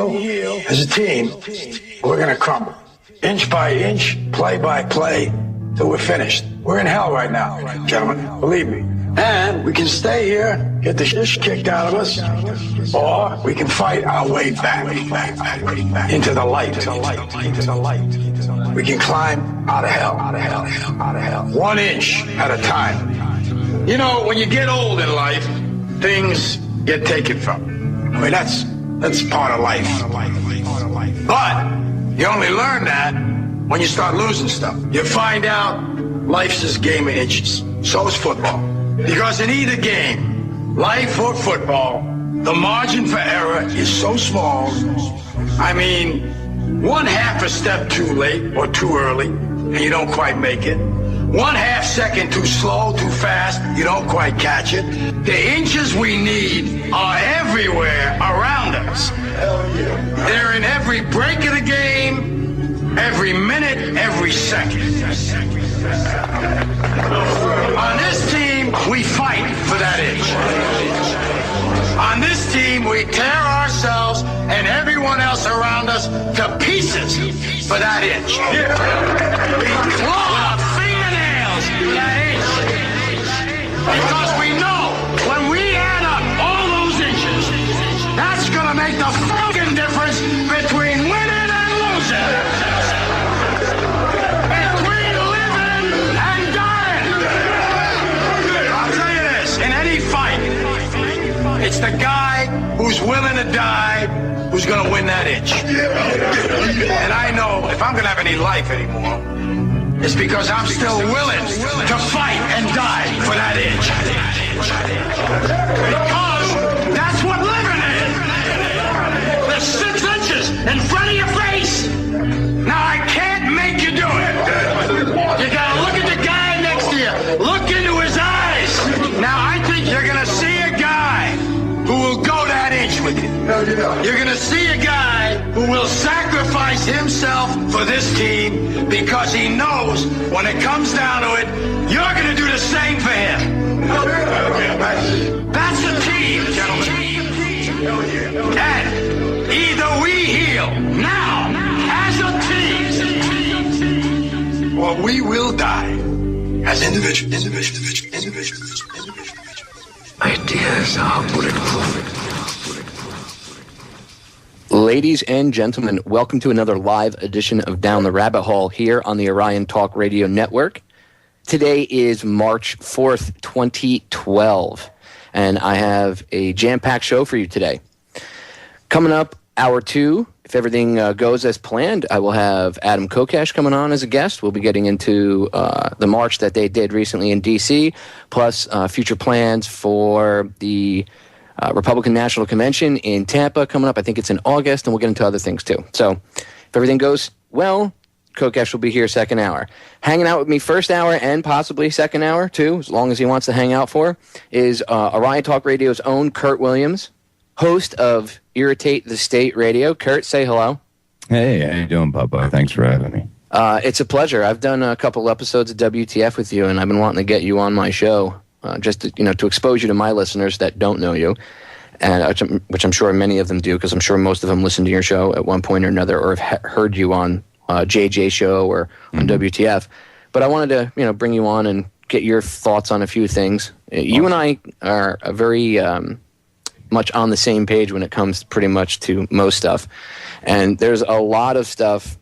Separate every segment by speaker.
Speaker 1: heal as a team, we're going to crumble. Inch by inch, play by play, till we're finished. We're in hell right now, gentlemen, believe me. And we can stay here, get the shit kicked out of us, or we can fight our way back into the light. We can climb out of hell. 1 inch at a time. You know, when you get old in life, things get taken from you. I mean, that's part of life. But you only learn that when you start losing stuff. You find out life's this game of inches. So is football. Because in either game, life or football, the margin for error is so small. I mean, 1/2 a step too late or too early, and you don't quite make it. 1/2 second too slow, too fast, you don't quite catch it. The inches we need are everywhere around us. They're in every break of the game, every minute, every second. On this team, we fight for that inch. On this team, we tear ourselves and everyone else around us to pieces for that inch. We claw our fingernails for that inch. Because we know when we add up all those inches, that's going to make the fucking difference between winning and losing. It's the guy who's willing to die who's going to win that inch. And I know if I'm going to have any life anymore, it's because I'm still willing to fight and die for that inch. Because that's what living is. There's 6 inches in front of your face. Now I can't make you do it. You got to look at the guy next to you. Look into his eyes. Now I think you're going to see a guy who will go that inch with you. You're going to see a guy who will sacrifice himself for this team because he knows when it comes down to it, you're going to do the same for him. That's the team, gentlemen. And either we heal now as a team, or we will die as individuals.
Speaker 2: Ideas are bulletproof.
Speaker 3: Ladies and gentlemen, welcome to another live edition of Down the Rabbit Hole here on the Orion Talk Radio Network. Today is March 4th, 2012, and I have a jam-packed show for you today. Coming up, hour 2, if everything goes as planned, I will have Adam Kokesh coming on as a guest. We'll be getting into the march that they did recently in D.C., plus future plans for the Republican National Convention in Tampa coming up. I think it's in August, and we'll get into other things too. So if everything goes well, Kokesh will be here second hour. Hanging out with me first hour and possibly second hour too, as long as he wants to hang out for, is Orion Talk Radio's own Curt Williams, host of Irritate the State Radio. Curt, say hello.
Speaker 4: Hey, how you doing, Popeye? Thanks for having me.
Speaker 3: It's a pleasure. I've done a couple episodes of WTF with you, and I've been wanting to get you on my show, just to expose you to my listeners that don't know you, and which I'm sure many of them do, because I'm sure most of them listen to your show at one point or another, or have heard you on JJ show or on WTF. But I wanted to, bring you on and get your thoughts on a few things. You and I are a very much on the same page when it comes pretty much to most stuff. And there's a lot of stuff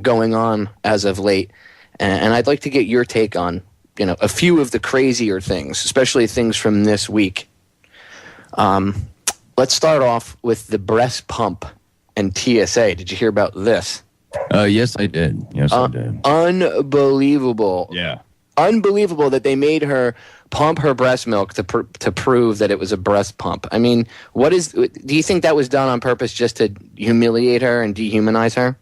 Speaker 3: going on as of late. And I'd like to get your take on, a few of the crazier things, especially things from this week. Let's start off with the breast pump and TSA. Did you hear about this?
Speaker 4: Yes, I did. I did.
Speaker 3: Unbelievable.
Speaker 4: Yeah.
Speaker 3: Unbelievable that they made her pump her breast milk to prove that it was a breast pump. I mean, do you think that was done on purpose just to humiliate her and dehumanize her?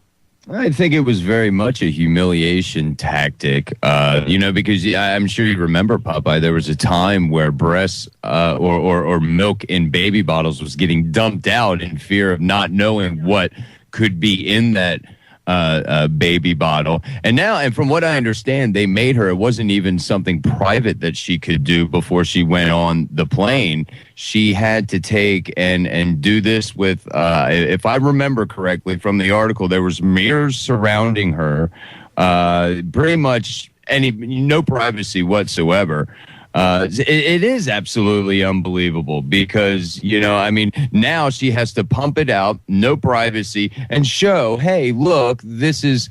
Speaker 4: I think it was very much a humiliation tactic, because I'm sure you remember, Popeye, there was a time where breasts or milk in baby bottles was getting dumped out in fear of not knowing what could be in that baby bottle. And from what I understand, they made her, it wasn't even something private that she could do before she went on the plane. She had to take and do this with, if I remember correctly from the article, there was mirrors surrounding her, pretty much no privacy whatsoever. It is absolutely unbelievable because, now she has to pump it out, no privacy, and show, hey, look, this is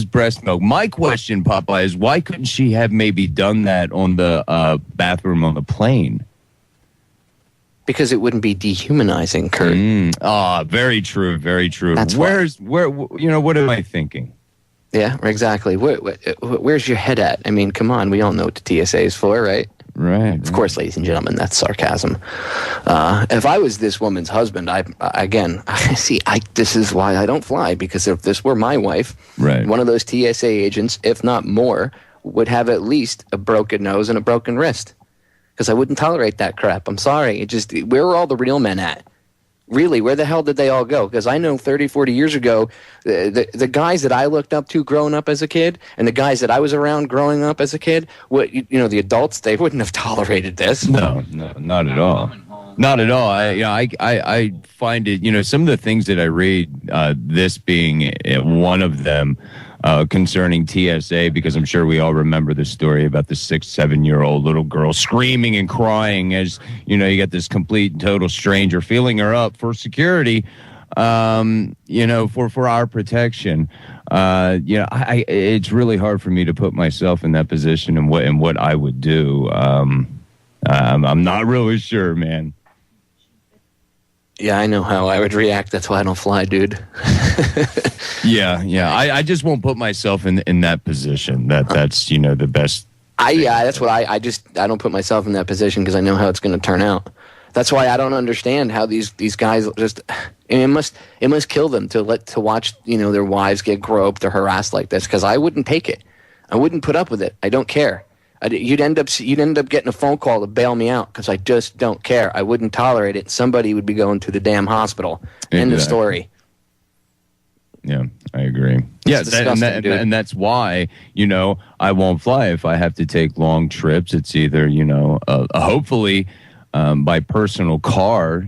Speaker 4: breast milk. My question, Popeye, is why couldn't she have maybe done that on the bathroom on the plane?
Speaker 3: Because it wouldn't be dehumanizing, Curt.
Speaker 4: Very true, very true.
Speaker 3: That's
Speaker 4: what am I thinking?
Speaker 3: Yeah, exactly. Where's your head at? I mean, come on. We all know what the TSA is for, right?
Speaker 4: Right.
Speaker 3: Of course, ladies and gentlemen, that's sarcasm. If I was this woman's husband, this is why I don't fly, because if this were my wife,
Speaker 4: right,
Speaker 3: one of those TSA agents, if not more, would have at least a broken nose and a broken wrist, because I wouldn't tolerate that crap. I'm sorry. Where are all the real men at? Really, where the hell did they all go? Because I know 30, 40 years ago, the guys that I looked up to growing up as a kid and the guys that I was around growing up as a kid, the adults, they wouldn't have tolerated this.
Speaker 4: No, not at all. Not at all. I find it, some of the things that I read, this being one of them, concerning TSA, because I'm sure we all remember the story about the 6-7-year-old little girl screaming and crying as, you got this complete and total stranger feeling her up for security, for our protection. It's really hard for me to put myself in that position and what I would do. I'm not really sure, man.
Speaker 3: Yeah, I know how I would react. That's why I don't fly, dude.
Speaker 4: Yeah. I just won't put myself in that position. That's the best.
Speaker 3: That's what I don't put myself in that position because I know how it's going to turn out. That's why I don't understand how these guys just. It must kill them to watch their wives get groped or harassed like this, because I wouldn't take it. I wouldn't put up with it. I don't care. You'd end up getting a phone call to bail me out because I just don't care. I wouldn't tolerate it. Somebody would be going to the damn hospital. Exactly. End of story.
Speaker 4: Yeah, I agree. Yes, and that's why, I won't fly if I have to take long trips. It's either, hopefully by personal car,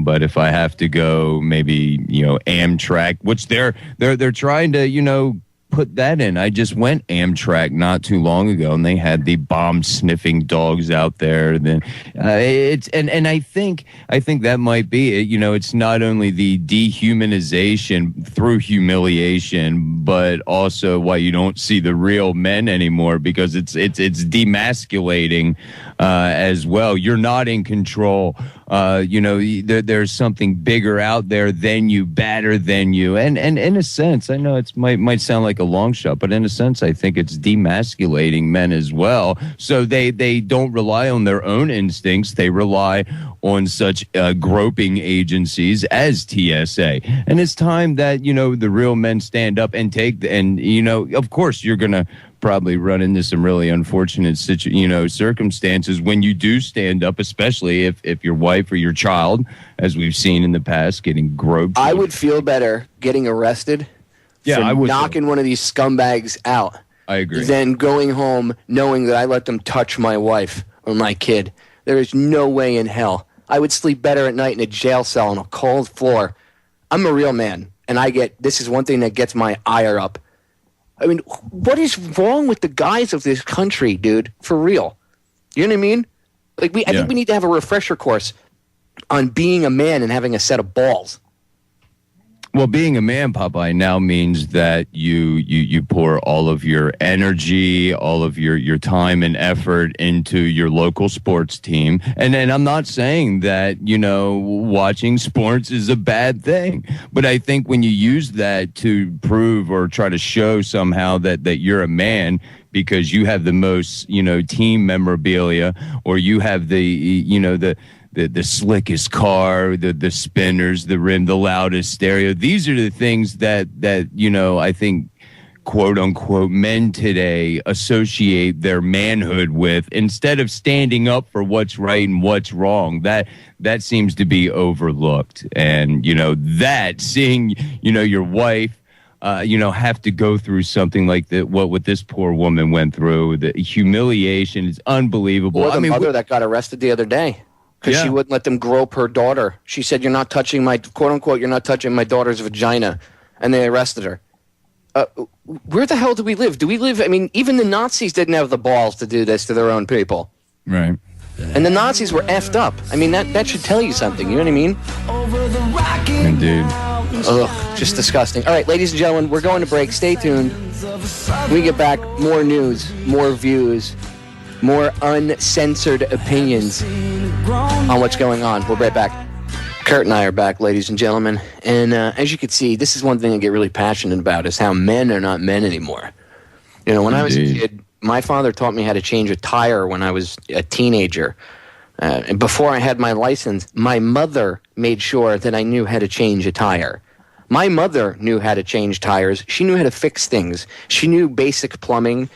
Speaker 4: but if I have to go maybe, Amtrak, which they're trying to, put that in. I just went Amtrak not too long ago, and they had the bomb sniffing dogs out there. Then I think that might be it. It's not only the dehumanization through humiliation, but also why you don't see the real men anymore, because it's demasculating as well. You're not in control. There's something bigger out there than you, badder than you, and in a sense, I know it might sound like a long shot, but in a sense, I think it's demasculating men as well. So they don't rely on their own instincts; they rely on such groping agencies as TSA. And it's time that the real men stand up and take. Of course, you're gonna probably run into some really unfortunate circumstances when you do stand up, especially if your wife or your child, as we've seen in the past, getting groped.
Speaker 3: I would feel better getting arrested for knocking one of these scumbags out.
Speaker 4: I agree.
Speaker 3: Than going home knowing that I let them touch my wife or my kid. There is no way in hell. I would sleep better at night in a jail cell on a cold floor. I'm a real man, and this is one thing that gets my ire up. I mean, what is wrong with the guys of this country, dude? For real. You know what I mean? I think we need to have a refresher course on being a man and having a set of balls.
Speaker 4: Well, being a man, Popeye, now means that you pour all of your energy, all of your time and effort into your local sports team. And I'm not saying that, watching sports is a bad thing. But I think when you use that to prove or try to show somehow that you're a man because you have the most, team memorabilia, or you have the slickest car, the spinners, the rim, the loudest stereo. These are the things that I think, quote unquote, men today associate their manhood with, instead of standing up for what's right and what's wrong. That seems to be overlooked. And, that seeing, your wife have to go through something like that. What this poor woman went through, the humiliation is unbelievable.
Speaker 3: Or the mother that got arrested the other day because she wouldn't let them grope her daughter. She said, "You're not touching my quote unquote. You're not touching my daughter's vagina," and they arrested her. Where the hell do we live? Do we live? I mean, even the Nazis didn't have the balls to do this to their own people.
Speaker 4: Right.
Speaker 3: And the Nazis were effed up. I mean, that should tell you something. You know what I mean?
Speaker 4: Indeed.
Speaker 3: Ugh, just disgusting. All right, ladies and gentlemen, we're going to break. Stay tuned. When we get back, more news, more views, more uncensored opinions on what's going on. We'll be right back. Curt and I are back, ladies and gentlemen. And as you can see, this is one thing I get really passionate about, is how men are not men anymore. You know, when I was a kid, my father taught me how to change a tire when I was a teenager. And before I had my license, my mother made sure that I knew how to change a tire. My mother knew how to change tires. She knew how to fix things. She knew basic plumbing.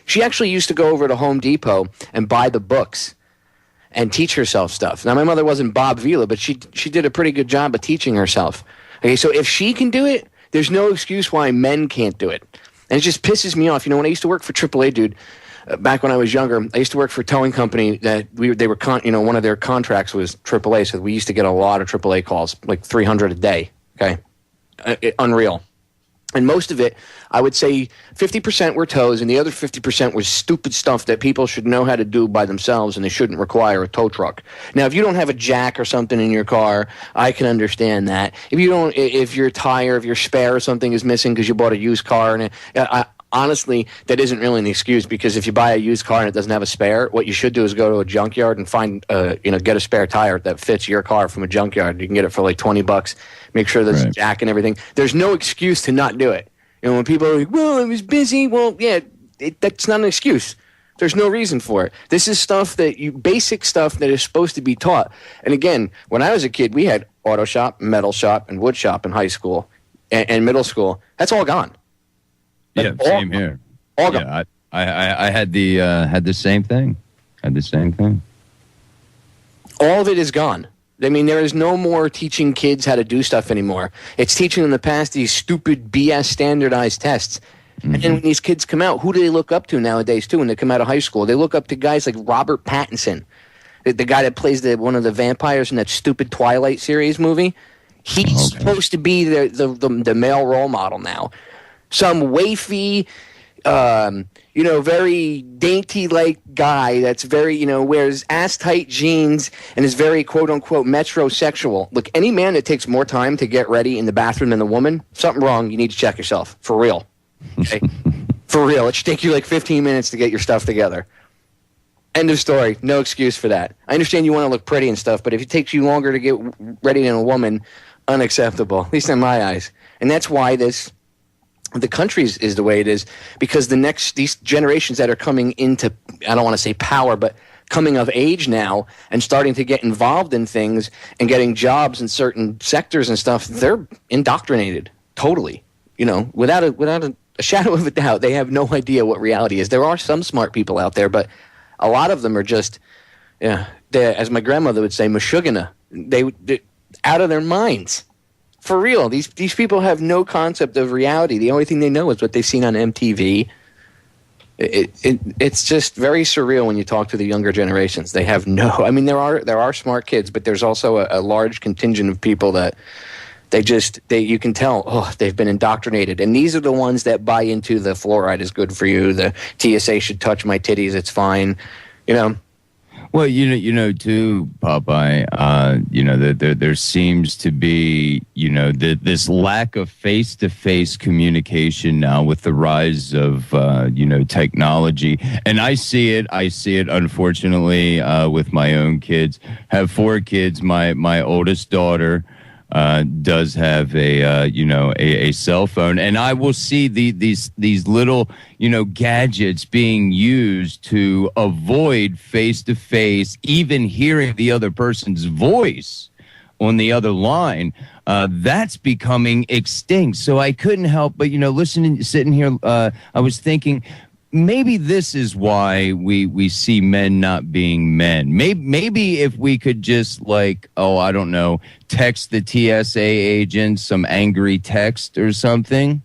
Speaker 3: She actually used to go over to Home Depot and buy the books and teach herself stuff. Now, my mother wasn't Bob Vila, but she did a pretty good job of teaching herself. Okay, so if she can do it, there's no excuse why men can't do it. And it just pisses me off. You know, when I used to work for AAA, dude, back when I was younger, I used to work for a towing company that one of their contracts was AAA, so we used to get a lot of AAA calls, like 300 a day, okay? Unreal. And most of it, I would say 50% were tows, and the other 50% was stupid stuff that people should know how to do by themselves, and they shouldn't require a tow truck. Now, if you don't have a jack or something in your car, I can understand that. If your tire, if your spare or something is missing because you bought a used car, and honestly, that isn't really an excuse, because if you buy a used car and it doesn't have a spare, what you should do is go to a junkyard and find, get a spare tire that fits your car from a junkyard. You can get it for like $20. Make sure there's a jack and everything. There's no excuse to not do it. You know, when people are like, well, I was busy. Well, yeah, that's not an excuse. There's no reason for it. This is basic stuff that is supposed to be taught. And again, when I was a kid, we had auto shop, metal shop, and wood shop in high school and middle school. That's all gone.
Speaker 4: Same here.
Speaker 3: All gone.
Speaker 4: I had the same thing.
Speaker 3: All of it is gone. I mean, there is no more teaching kids how to do stuff anymore. It's teaching them to pass these stupid BS standardized tests. Mm-hmm. And then when these kids come out, who do they look up to nowadays, too, when they come out of high school? They look up to guys like Robert Pattinson, the guy that plays one of the vampires in that stupid Twilight series movie. He's supposed to be the male role model now. Some wafy, very dainty-like guy that's very, wears ass-tight jeans and is very, quote-unquote, metrosexual. Look, any man that takes more time to get ready in the bathroom than the woman, something wrong. You need to check yourself. For real. Okay? For real. It should take you like 15 minutes to get your stuff together. End of story. No excuse for that. I understand you want to look pretty and stuff, but if it takes you longer to get ready than a woman, unacceptable, at least in my eyes. And that's why the country is the way it is, because these generations that are coming into, I don't want to say power, but coming of age now and starting to get involved in things and getting jobs in certain sectors and stuff, they're indoctrinated totally. Without a shadow of a doubt, they have no idea what reality is. There are some smart people out there, but a lot of them are just, as my grandmother would say, mashugana. They're out of their minds. For real, these people have no concept of reality. The only thing they know is what they've seen on MTV. It's just very surreal when you talk to the younger generations. They have I mean, there are smart kids, but there's also a large contingent of people that you can tell, they've been indoctrinated. And these are the ones that buy into the fluoride is good for you. The TSA should touch my titties. It's fine.
Speaker 4: Well, too, Popeye, there seems to be, this lack of face-to-face communication now with the rise of, technology. And I see it, unfortunately, with my own kids. Have 4 kids. My oldest daughter does have a cell phone, and I will see these little gadgets being used to avoid face-to-face, even hearing the other person's voice on the other line. That's becoming extinct. So I couldn't help but sitting here, I was thinking, maybe this is why we see men not being men. Maybe if we could just text the TSA agent some angry text or something,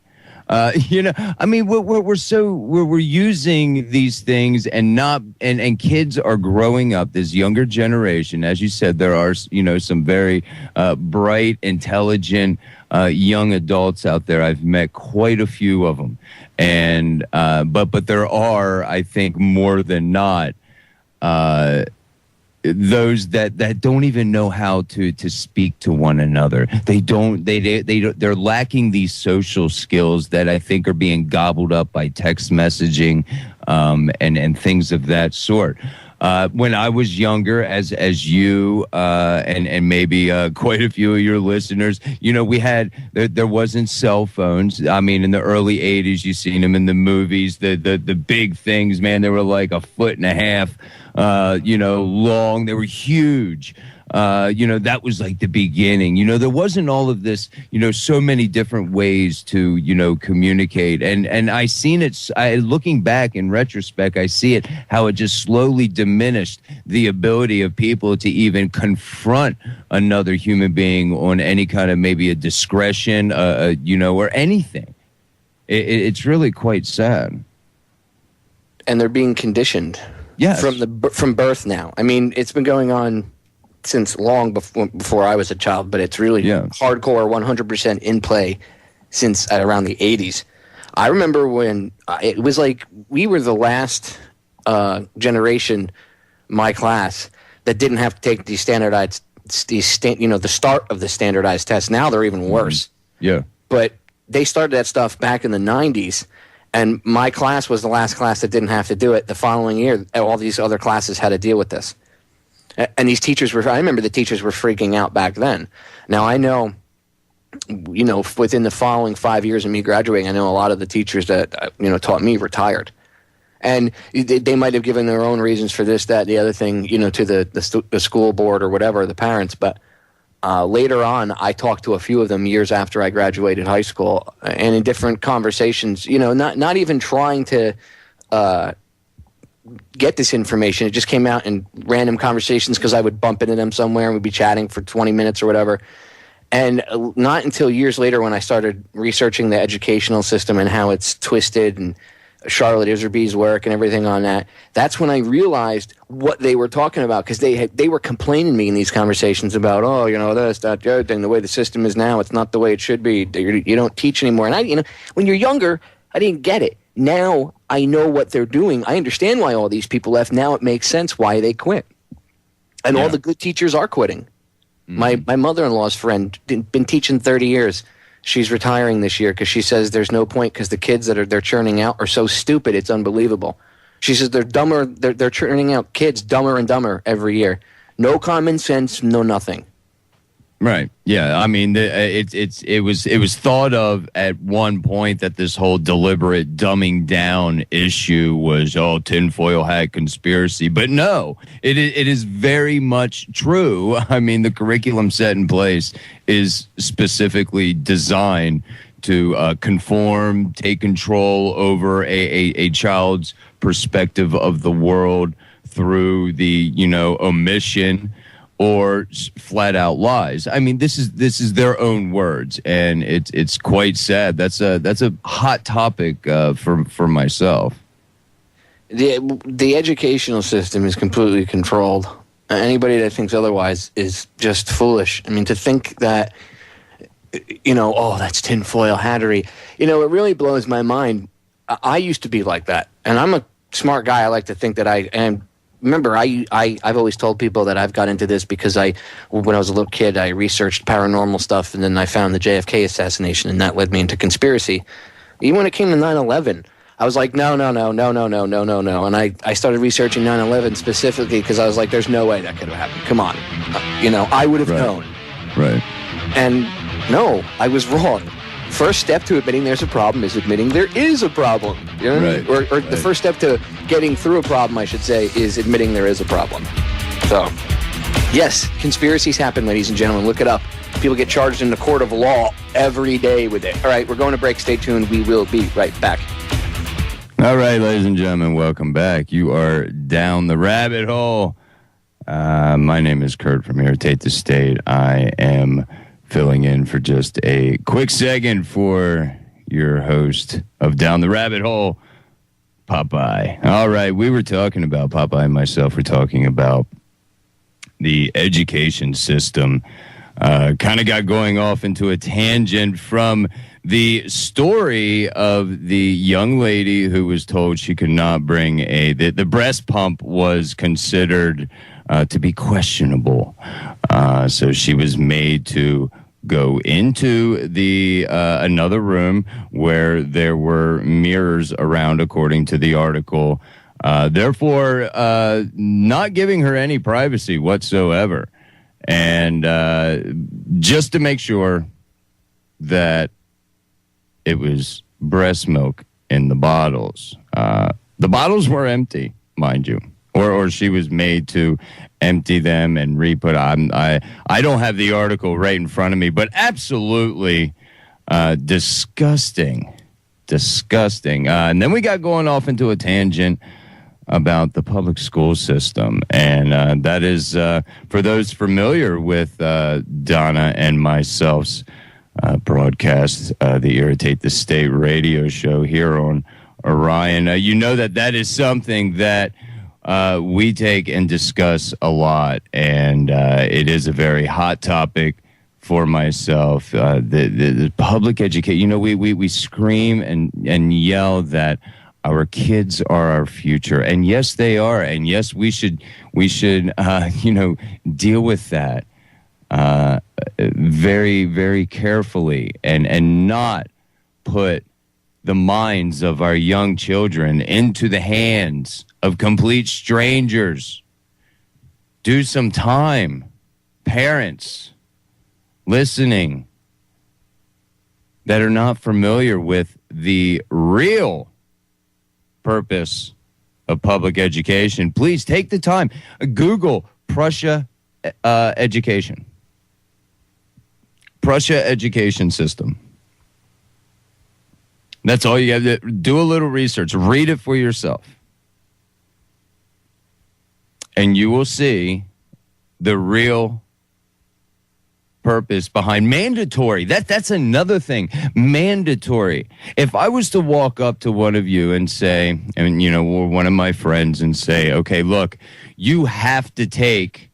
Speaker 4: I mean, we're using these things and kids are growing up. This younger generation, as you said, there are some very bright, intelligent young adults out there. I've met quite a few of them, and but there are, I think, more than not, those that don't even know how to speak to one another. They're lacking these social skills that I think are being gobbled up by text messaging and things of that sort. When I was younger, as you and maybe quite a few of your listeners, there wasn't cell phones. I mean, in the early 80s, you seen them in the movies, the big things, man. They were like 1.5 feet long. They were huge. That was like the beginning. There wasn't all of this, so many different ways to, communicate. And I seen it, looking back in retrospect, I see it, how it just slowly diminished the ability of people to even confront another human being on any kind of maybe a discretion, or anything. It's really quite sad.
Speaker 3: And they're being conditioned.
Speaker 4: Yes.
Speaker 3: From birth now. I mean, it's been going on since long before I was a child, but it's really hardcore, 100% in play since around the 80s. I remember when it was like we were the last generation, my class, that didn't have to take the start of the standardized tests. Now they're even worse.
Speaker 4: Yeah.
Speaker 3: But they started that stuff back in the 90s. And my class was the last class that didn't have to do it. The following year, all these other classes had to deal with this. And these teachers I remember the teachers were freaking out back then. Now, I know, within the following 5 years of me graduating, I know a lot of the teachers that, taught me retired. And they might have given their own reasons for this, that, the other thing, to the school board or whatever, the parents. But later on, I talked to a few of them years after I graduated high school, and in different conversations, not even trying to get this information. It just came out in random conversations because I would bump into them somewhere and we'd be chatting for 20 minutes or whatever. And not until years later when I started researching the educational system and how it's twisted and Charlotte Iserby's work and everything on that, that's when I realized what they were talking about, because they were complaining to me in these conversations about, this, that, the other thing, the way the system is now, it's not the way it should be. You don't teach anymore. And when you're younger, I didn't get it. Now I know what they're doing. I understand why all these people left. Now it makes sense why they quit. And all the good teachers are quitting. Mm-hmm. My mother-in-law's friend, been teaching 30 years. She's retiring this year because she says there's no point because the kids that they're churning out are so stupid, it's unbelievable. She says they're dumber. They're churning out kids dumber and dumber every year. No common sense, no nothing.
Speaker 4: Right. Yeah. I mean, it was thought of at one point that this whole deliberate dumbing down issue was tinfoil hat conspiracy, but no, it is very much true. I mean, the curriculum set in place is specifically designed to conform, take control over a child's perspective of the world through the omission or flat out lies. I mean, this is their own words, and it's quite sad. That's a hot topic for myself.
Speaker 3: The educational system is completely controlled. Anybody that thinks otherwise is just foolish. I mean, to think that that's tinfoil hattery. It really blows my mind. I used to be like that, and I'm a smart guy. I like to think that I am. Remember, I've always told people that I've got into this because when I was a little kid, I researched paranormal stuff, and then I found the JFK assassination, and that led me into conspiracy. Even when it came to 9/11, I was like, no. And I started researching 9/11 specifically because I was like, there's no way that could have happened. Come on. I would have known.
Speaker 4: Right.
Speaker 3: And no, I was wrong. First step to admitting there's a problem is admitting there is a problem. You know what I mean? Or the first step to getting through a problem, I should say, is admitting there is a problem. So, yes, conspiracies happen, ladies and gentlemen. Look it up. People get charged in the court of law every day with it. All right, we're going to break. Stay tuned. We will be right back.
Speaker 4: All right, ladies and gentlemen, welcome back. You are down the rabbit hole. My name is Curt from Irritate the State. I am filling in for just a quick second for your host of Down the Rabbit Hole, Popeye. All right, we were talking about, Popeye and myself were talking about the education system. Kind of got going off into a tangent from the story of the young lady who was told she could not bring the breast pump was considered to be questionable. So she was made to go into the another room where there were mirrors around, according to the article. Therefore, not giving her any privacy whatsoever. And just to make sure that it was breast milk in the bottles. The bottles were empty, mind you. Or she was made to empty them and re-put on. I don't have the article right in front of me, but absolutely disgusting. Disgusting. And then we got going off into a tangent about the public school system. And that is, for those familiar with Donna and myself's broadcast, the Irritate the State radio show here on Orion, you know that is something that we take and discuss a lot, and it is a very hot topic for myself. The public education, you know, we scream and yell that our kids are our future, and yes, they are, and yes, we should deal with that very, very carefully, and not put the minds of our young children into the hands of complete strangers. Do some time, parents listening that are not familiar with the real purpose of public education. Please take the time. Google Prussia education. Prussia education system. That's all you have to do. A little research. Read it for yourself. And you will see the real purpose behind mandatory. That's another thing. Mandatory. If I was to walk up to one of you and say, and or one of my friends and say, okay, look, you have to take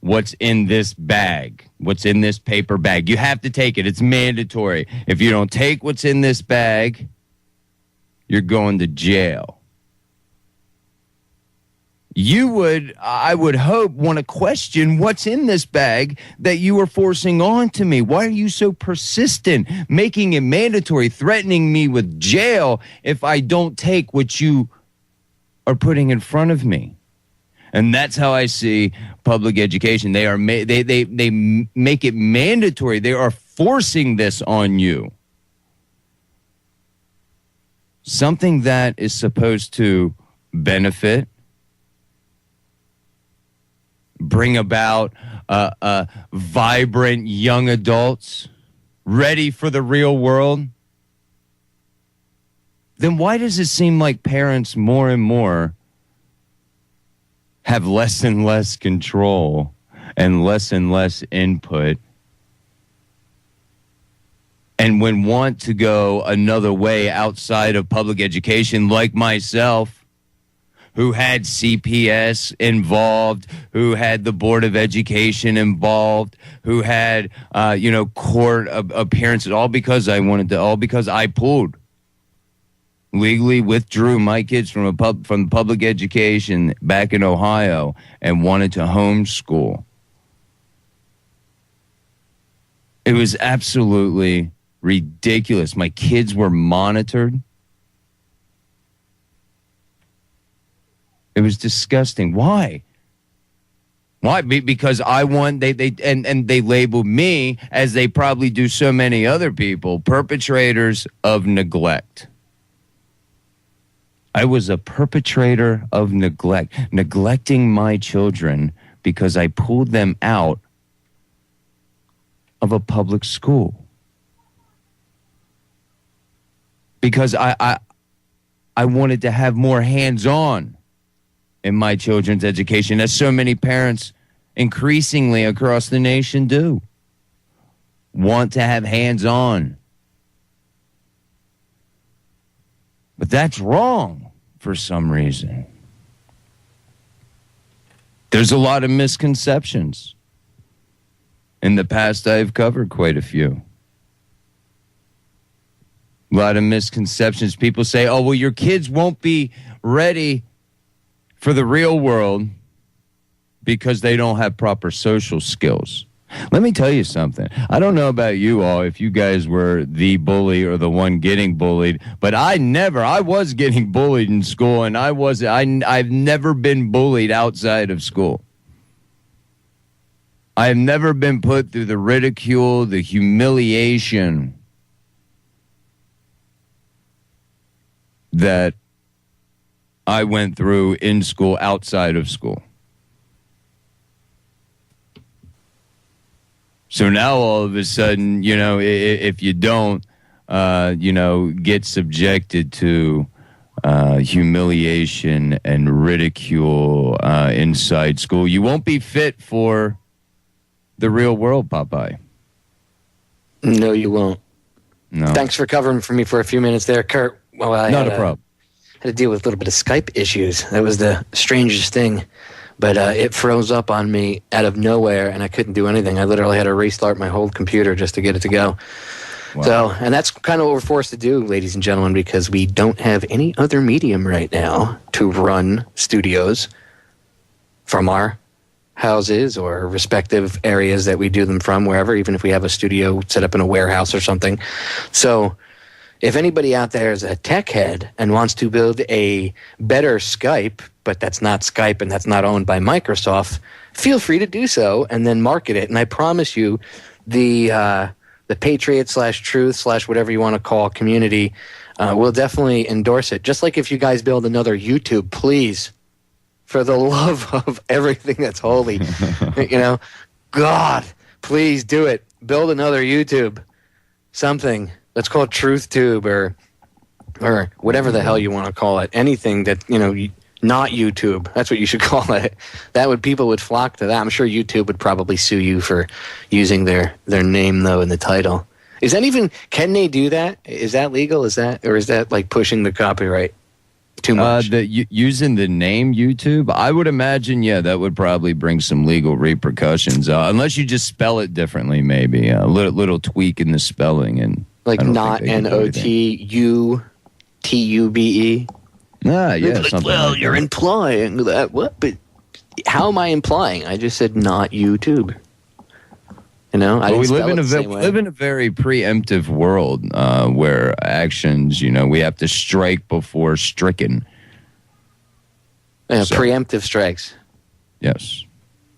Speaker 4: what's in this bag, what's in this paper bag. You have to take it. It's mandatory. If you don't take what's in this bag, you're going to jail. You would, I would hope, want to question what's in this bag that you are forcing on to me. Why are you so persistent, making it mandatory, threatening me with jail if I don't take what you are putting in front of me? And that's how I see public education. They are they make it mandatory. They are forcing this on you. Something that is supposed to benefit, bring about vibrant young adults ready for the real world, then why does it seem like parents more and more have less and less control and less input, and when want to go another way outside of public education, like myself, who had CPS involved, who had the Board of Education involved, who had, court appearances, all because I pulled, legally withdrew my kids from public education back in Ohio and wanted to homeschool. It was absolutely ridiculous. My kids were monitored. It was disgusting. Why? Because I want they labeled me, as they probably do so many other people, perpetrators of neglect. I was a perpetrator of neglect, neglecting my children because I pulled them out of a public school. Because I wanted to have more hands-on in my children's education, as so many parents increasingly across the nation do. Want to have hands-on. But that's wrong for some reason. There's a lot of misconceptions. In the past, I've covered quite a few. A lot of misconceptions. People say, oh, well, your kids won't be ready for the real world because they don't have proper social skills. Let me tell you something. I don't know about you all, if you guys were the bully or the one getting bullied, but I was getting bullied in school, and I've never been bullied outside of school. I have never been put through the ridicule, the humiliation that I went through in school, outside of school. So now all of a sudden, if you don't, get subjected to humiliation and ridicule inside school, you won't be fit for the real world, Popeye.
Speaker 3: No, you won't.
Speaker 4: No.
Speaker 3: Thanks for covering for me for a few minutes there, Curt. Well,
Speaker 4: Not a problem.
Speaker 3: Had to deal with a little bit of Skype issues. That was the strangest thing. But it froze up on me out of nowhere, and I couldn't do anything. I literally had to restart my whole computer just to get it to go. Wow. So, and that's kind of what we're forced to do, ladies and gentlemen, because we don't have any other medium right now to run studios from our houses or respective areas that we do them from, wherever, even if we have a studio set up in a warehouse or something. So if anybody out there is a tech head and wants to build a better Skype, but that's not Skype and that's not owned by Microsoft, feel free to do so and then market it. And I promise you, the Patriot/Truth/ whatever you want to call community will definitely endorse it. Just like if you guys build another YouTube, please, for the love of everything that's holy, God, please do it. Build another YouTube, something. Let's call it TruthTube or whatever the hell you want to call it. Anything that, not YouTube. That's what you should call it. People would flock to that. I'm sure YouTube would probably sue you for using their name, though, in the title. Can they do that? Is that legal? Is that like pushing the copyright too much?
Speaker 4: Using the name YouTube, I would imagine, that would probably bring some legal repercussions. Unless you just spell it differently, maybe. A little tweak in the spelling. And
Speaker 3: like not NOTUTUBE.
Speaker 4: Yeah,
Speaker 3: well, you're implying that. What? But how am I implying? I just said not YouTube. We live in a very preemptive world where actions, we have to strike before stricken. Yeah, so, preemptive strikes.
Speaker 4: Yes.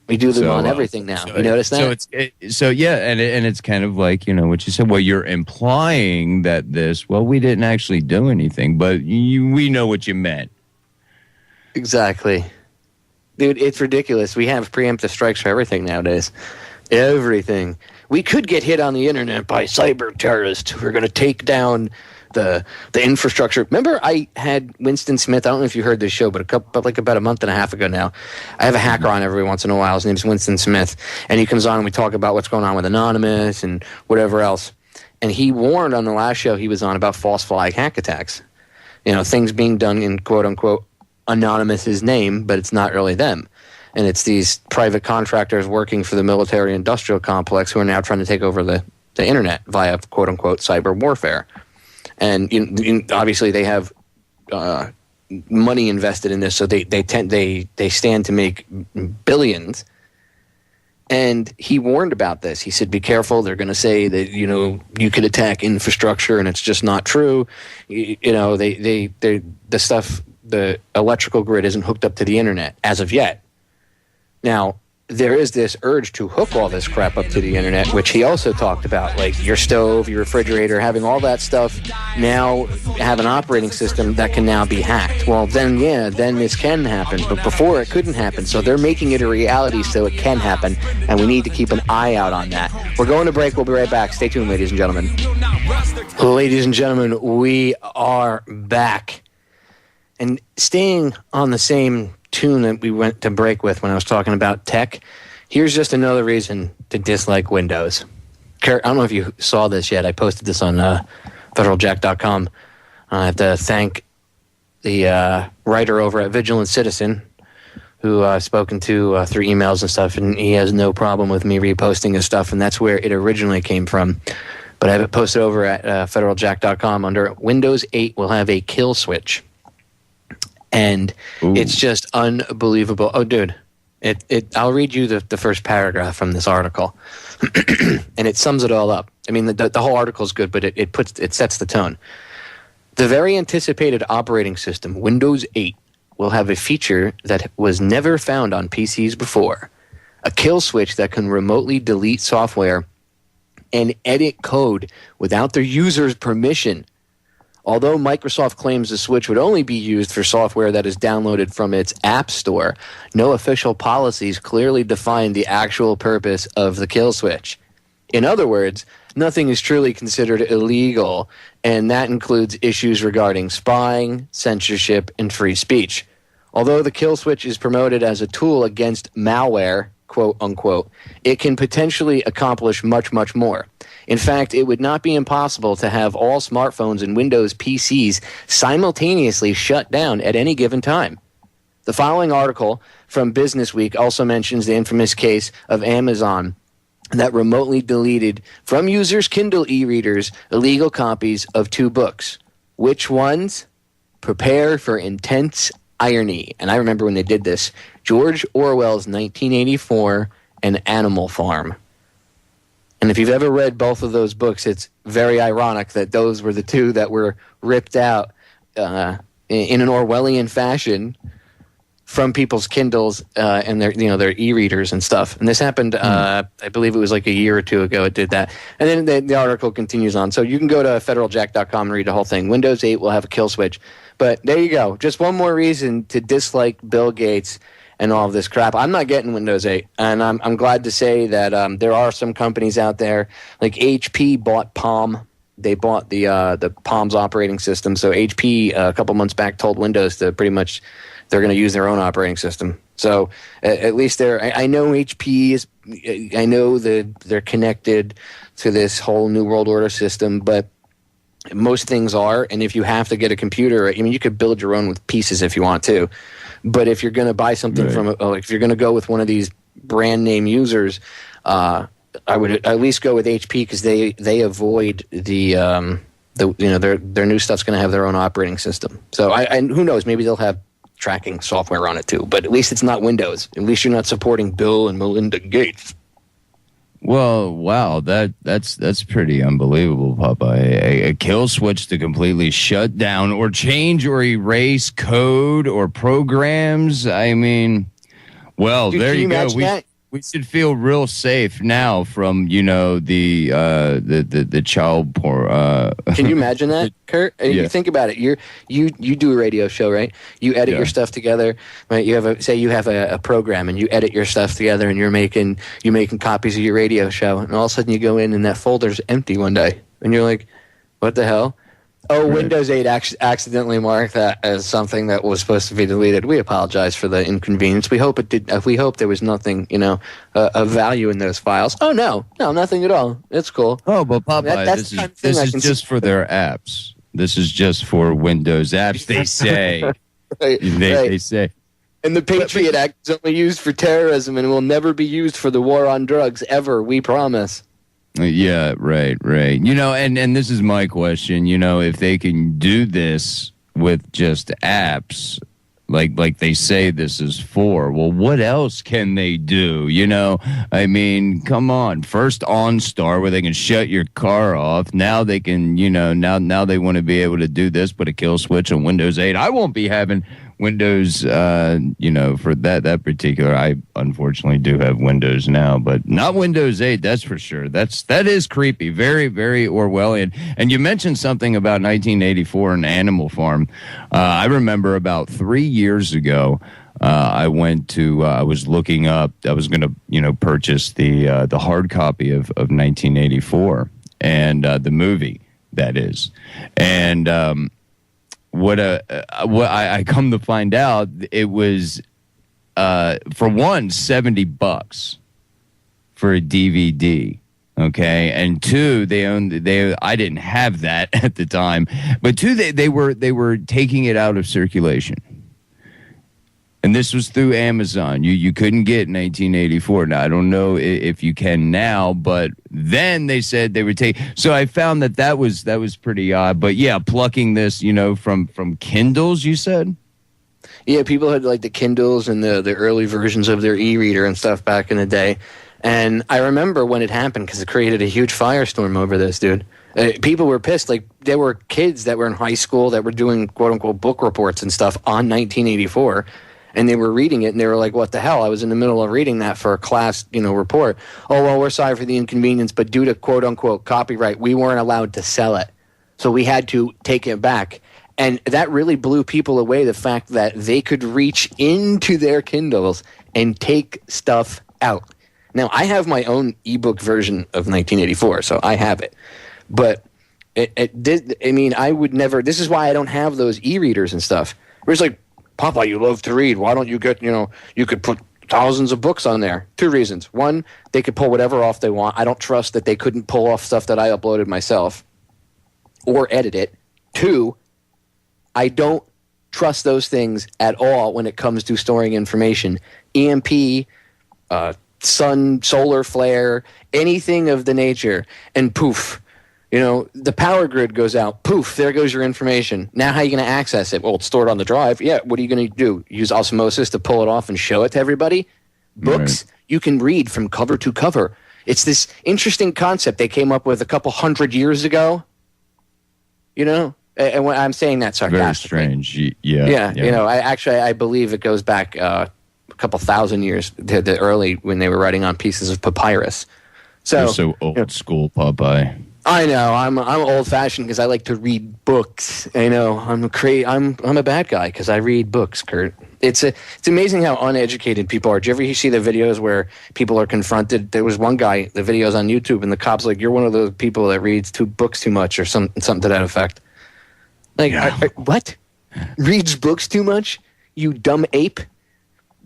Speaker 3: We do them on everything now. You notice that?
Speaker 4: And it's kind of like, what you said. Well, you're implying that we didn't actually do anything, but we know what you meant.
Speaker 3: Exactly. Dude, it's ridiculous. We have preemptive strikes for everything nowadays. Everything. We could get hit on the internet by cyber terrorists who are going to take down the infrastructure. Remember, I had Winston Smith. I don't know if you heard this show, but about a month and a half ago now, I have a hacker on every once in a while. His name's Winston Smith, and he comes on and we talk about what's going on with Anonymous and whatever else. And he warned on the last show he was on about false flag hack attacks. Things being done in quote unquote Anonymous's name, but it's not really them. And it's these private contractors working for the military industrial complex who are now trying to take over the internet via quote unquote cyber warfare. And obviously they have money invested in this, so they stand to make billions. And he warned about this. He said, "Be careful. They're going to say that you could attack infrastructure, and it's just not true. The electrical grid isn't hooked up to the internet as of yet." Now, there is this urge to hook all this crap up to the internet, which he also talked about, like your stove, your refrigerator, having all that stuff now have an operating system that can now be hacked. Well, then this can happen, but before it couldn't happen. So they're making it a reality so it can happen, and we need to keep an eye out on that. We're going to break. We'll be right back. Stay tuned, ladies and gentlemen. Ladies and gentlemen, we are back. And staying on the same tune that we went to break with when I was talking about tech, here's just another reason to dislike Windows. Curt, I don't know if you saw this yet. I posted this on federaljack.com. I have to thank the writer over at Vigilant Citizen, who I've spoken to through emails and stuff, and he has no problem with me reposting his stuff, and that's where it originally came from. But I have it posted over at federaljack.com under Windows 8 will have a kill switch. And It's just unbelievable. Oh, dude, I'll read you the first paragraph from this article, and it sums it all up. I mean, the whole article is good, but it sets the tone. The very anticipated operating system, Windows 8, will have a feature that was never found on PCs before, a kill switch that can remotely delete software and edit code without their user's permission. Although Microsoft claims the switch would only be used for software that is downloaded from its App Store, no official policies clearly define the actual purpose of the kill switch. In other words, nothing is truly considered illegal, and that includes issues regarding spying, censorship, and free speech. Although the kill switch is promoted as a tool against malware, quote unquote, it can potentially accomplish much, much more. In fact, it would not be impossible to have all smartphones and Windows PCs simultaneously shut down at any given time. The following article from Business Week also mentions the infamous case of Amazon that remotely deleted from users' Kindle e-readers illegal copies of 2 books. Which ones? Prepare for intense irony. And I remember when they did this. George Orwell's 1984 and Animal Farm. And if you've ever read both of those books, it's very ironic that those were the 2 that were ripped out in an Orwellian fashion from people's Kindles and their e-readers and stuff. And this happened, I believe it was like a year or 2 ago it did that. And then the article continues on. So you can go to federaljack.com and read the whole thing. Windows 8 will have a kill switch. But there you go. Just one more reason to dislike Bill Gates and all of this crap. I'm not getting Windows 8. And I'm glad to say that there are some companies out there, like HP bought Palm. They bought the Palm's operating system. So HP, a couple months back, told Windows to pretty much they're going to use their own operating system. So at least I know HP is, I know that they're connected to this whole New World Order system, but most things are. And if you have to get a computer, I mean, you could build your own with pieces if you want to. But if you're going to buy something if you're going to go with one of these brand name users, I would at least go with HP because they avoid their new stuff's going to have their own operating system. So and who knows, maybe they'll have tracking software on it too, but at least it's not Windows. At least you're not supporting Bill and Melinda Gates.
Speaker 4: Well, wow, that's pretty unbelievable, Popeye. A kill switch to completely shut down or change or erase code or programs. I mean, well, dude, there you go. We should feel real safe now from the child porn.
Speaker 3: Can you imagine that, Curt? Yeah. You think about it. You do a radio show, right? You edit your stuff together, right? You have a program and you edit your stuff together, and you're making copies of your radio show, and all of a sudden you go in and that folder's empty one day, and you're like, what the hell? Oh, right. Windows 8 accidentally marked that as something that was supposed to be deleted. We apologize for the inconvenience. We hope it did. We hope there was nothing, of value in those files. Oh no, nothing at all. It's cool.
Speaker 4: Oh, but Popeye, this is just for their apps. This is just for Windows apps. They say. They say.
Speaker 3: And the Patriot Act is only used for terrorism and will never be used for the war on drugs ever. We promise.
Speaker 4: Yeah, right. And this is my question, if they can do this with just apps, like they say this is for, well, what else can they do? I mean, come on. First OnStar, where they can shut your car off. Now they can, now they want to be able to do this, put a kill switch on Windows 8. I won't be having Windows, for that particular. I unfortunately do have Windows now, but not Windows 8. That's for sure. That is creepy. Very, very Orwellian. And you mentioned something about 1984 and Animal Farm. I remember about 3 years ago, I was looking up. I was going to, purchase the hard copy of 1984 and the movie that is, and. What I come to find out, it was for $70 for a DVD, Okay, and two, I didn't have that at the time, but two, they were taking it out of circulation, and this was through Amazon. You couldn't get 1984. Now I don't know if you can now, but then they said they would take. So I found that was pretty odd. But yeah, plucking this, from Kindles, you said.
Speaker 3: Yeah, people had like the Kindles and the early versions of their e-reader and stuff back in the day. And I remember when it happened because it created a huge firestorm over this, dude. People were pissed. Like, there were kids that were in high school that were doing quote-unquote book reports and stuff on 1984, and they were reading it, and they were like, what the hell? I was in the middle of reading that for a class, report. Oh, well, we're sorry for the inconvenience, but due to quote-unquote copyright, we weren't allowed to sell it. So we had to take it back. And that really blew people away, the fact that they could reach into their Kindles and take stuff out. Now, I have my own ebook version of 1984, so I have it. But I would never. This is why I don't have those e-readers and stuff. Where it's like, Popeye, you love to read. Why don't you get, you could put thousands of books on there. Two reasons. One, they could pull whatever off they want. I don't trust that they couldn't pull off stuff that I uploaded myself or edit it. Two, I don't trust those things at all when it comes to storing information. EMP, solar flare, anything of the nature, and poof, the power grid goes out. Poof, there goes your information. Now how are you going to access it? Well, it's stored on the drive. Yeah, what are you going to do? Use osmosis to pull it off and show it to everybody? Books, you can read from cover to cover. It's this interesting concept they came up with a couple 100 years ago. And when I'm saying that sarcastically.
Speaker 4: Very strange. Yeah.
Speaker 3: I believe it goes back a couple thousand years to the early when they were writing on pieces of papyrus.
Speaker 4: You're so old school, Popeye.
Speaker 3: I know. I'm old fashioned because I like to read books. I know. I'm a bad guy because I read books, Curt. It's amazing how uneducated people are. Do you ever see the videos where people are confronted? There was one guy, the videos on YouTube, and the cop's like, "You're one of those people that reads books too much," or something to that effect. Like, what? Reads books too much? You dumb ape?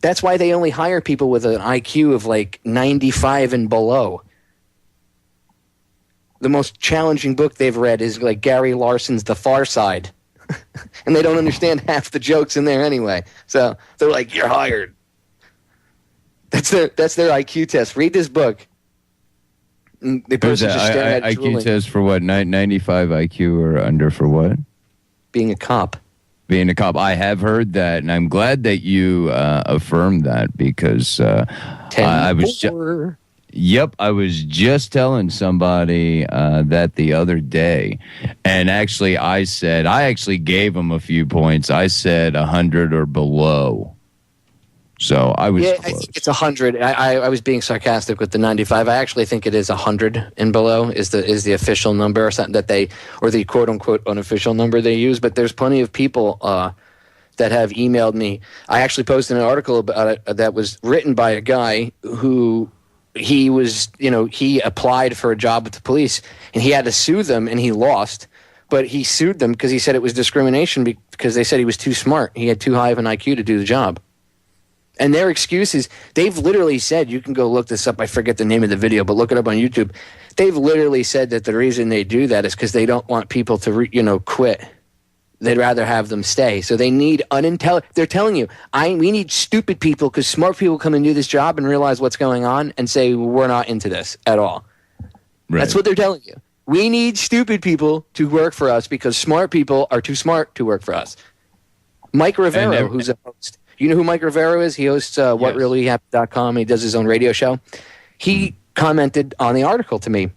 Speaker 3: That's why they only hire people with an IQ of like 95 and below. The most challenging book they've read is like Gary Larson's The Far Side. And they don't understand half the jokes in there anyway. So they're like, you're hired. That's their IQ test. Read this book. And the person just staring at it.
Speaker 4: IQ test for what? 95 IQ or under for what?
Speaker 3: Being a cop.
Speaker 4: Being a cop. I have heard that, and I'm glad that you affirmed that because I was I was just telling somebody that the other day, and actually I actually gave them a few points. I said 100 or below. So I was close. I think
Speaker 3: it's 100. I was being sarcastic with the 95. I actually think it is 100 and below is the official number or something or the quote unquote unofficial number they use. But there's plenty of people that have emailed me. I actually posted an article about it that was written by a guy who he applied for a job with the police and he had to sue them and he lost. But he sued them because he said it was discrimination because they said he was too smart. He had too high of an IQ to do the job. And their excuses, they've literally said, you can go look this up, I forget the name of the video, but look it up on YouTube. They've literally said that the reason they do that is because they don't want people to, quit. They'd rather have them stay. So they need unintelligent. They're telling you, we need stupid people because smart people come and do this job and realize what's going on and say, we're not into this at all. Right. That's what they're telling you. We need stupid people to work for us because smart people are too smart to work for us. Mike Rivero, who's a host. You know who Mike Rivero is? He hosts WhatReallyHappened.com. He does his own radio show. He commented on the article to me.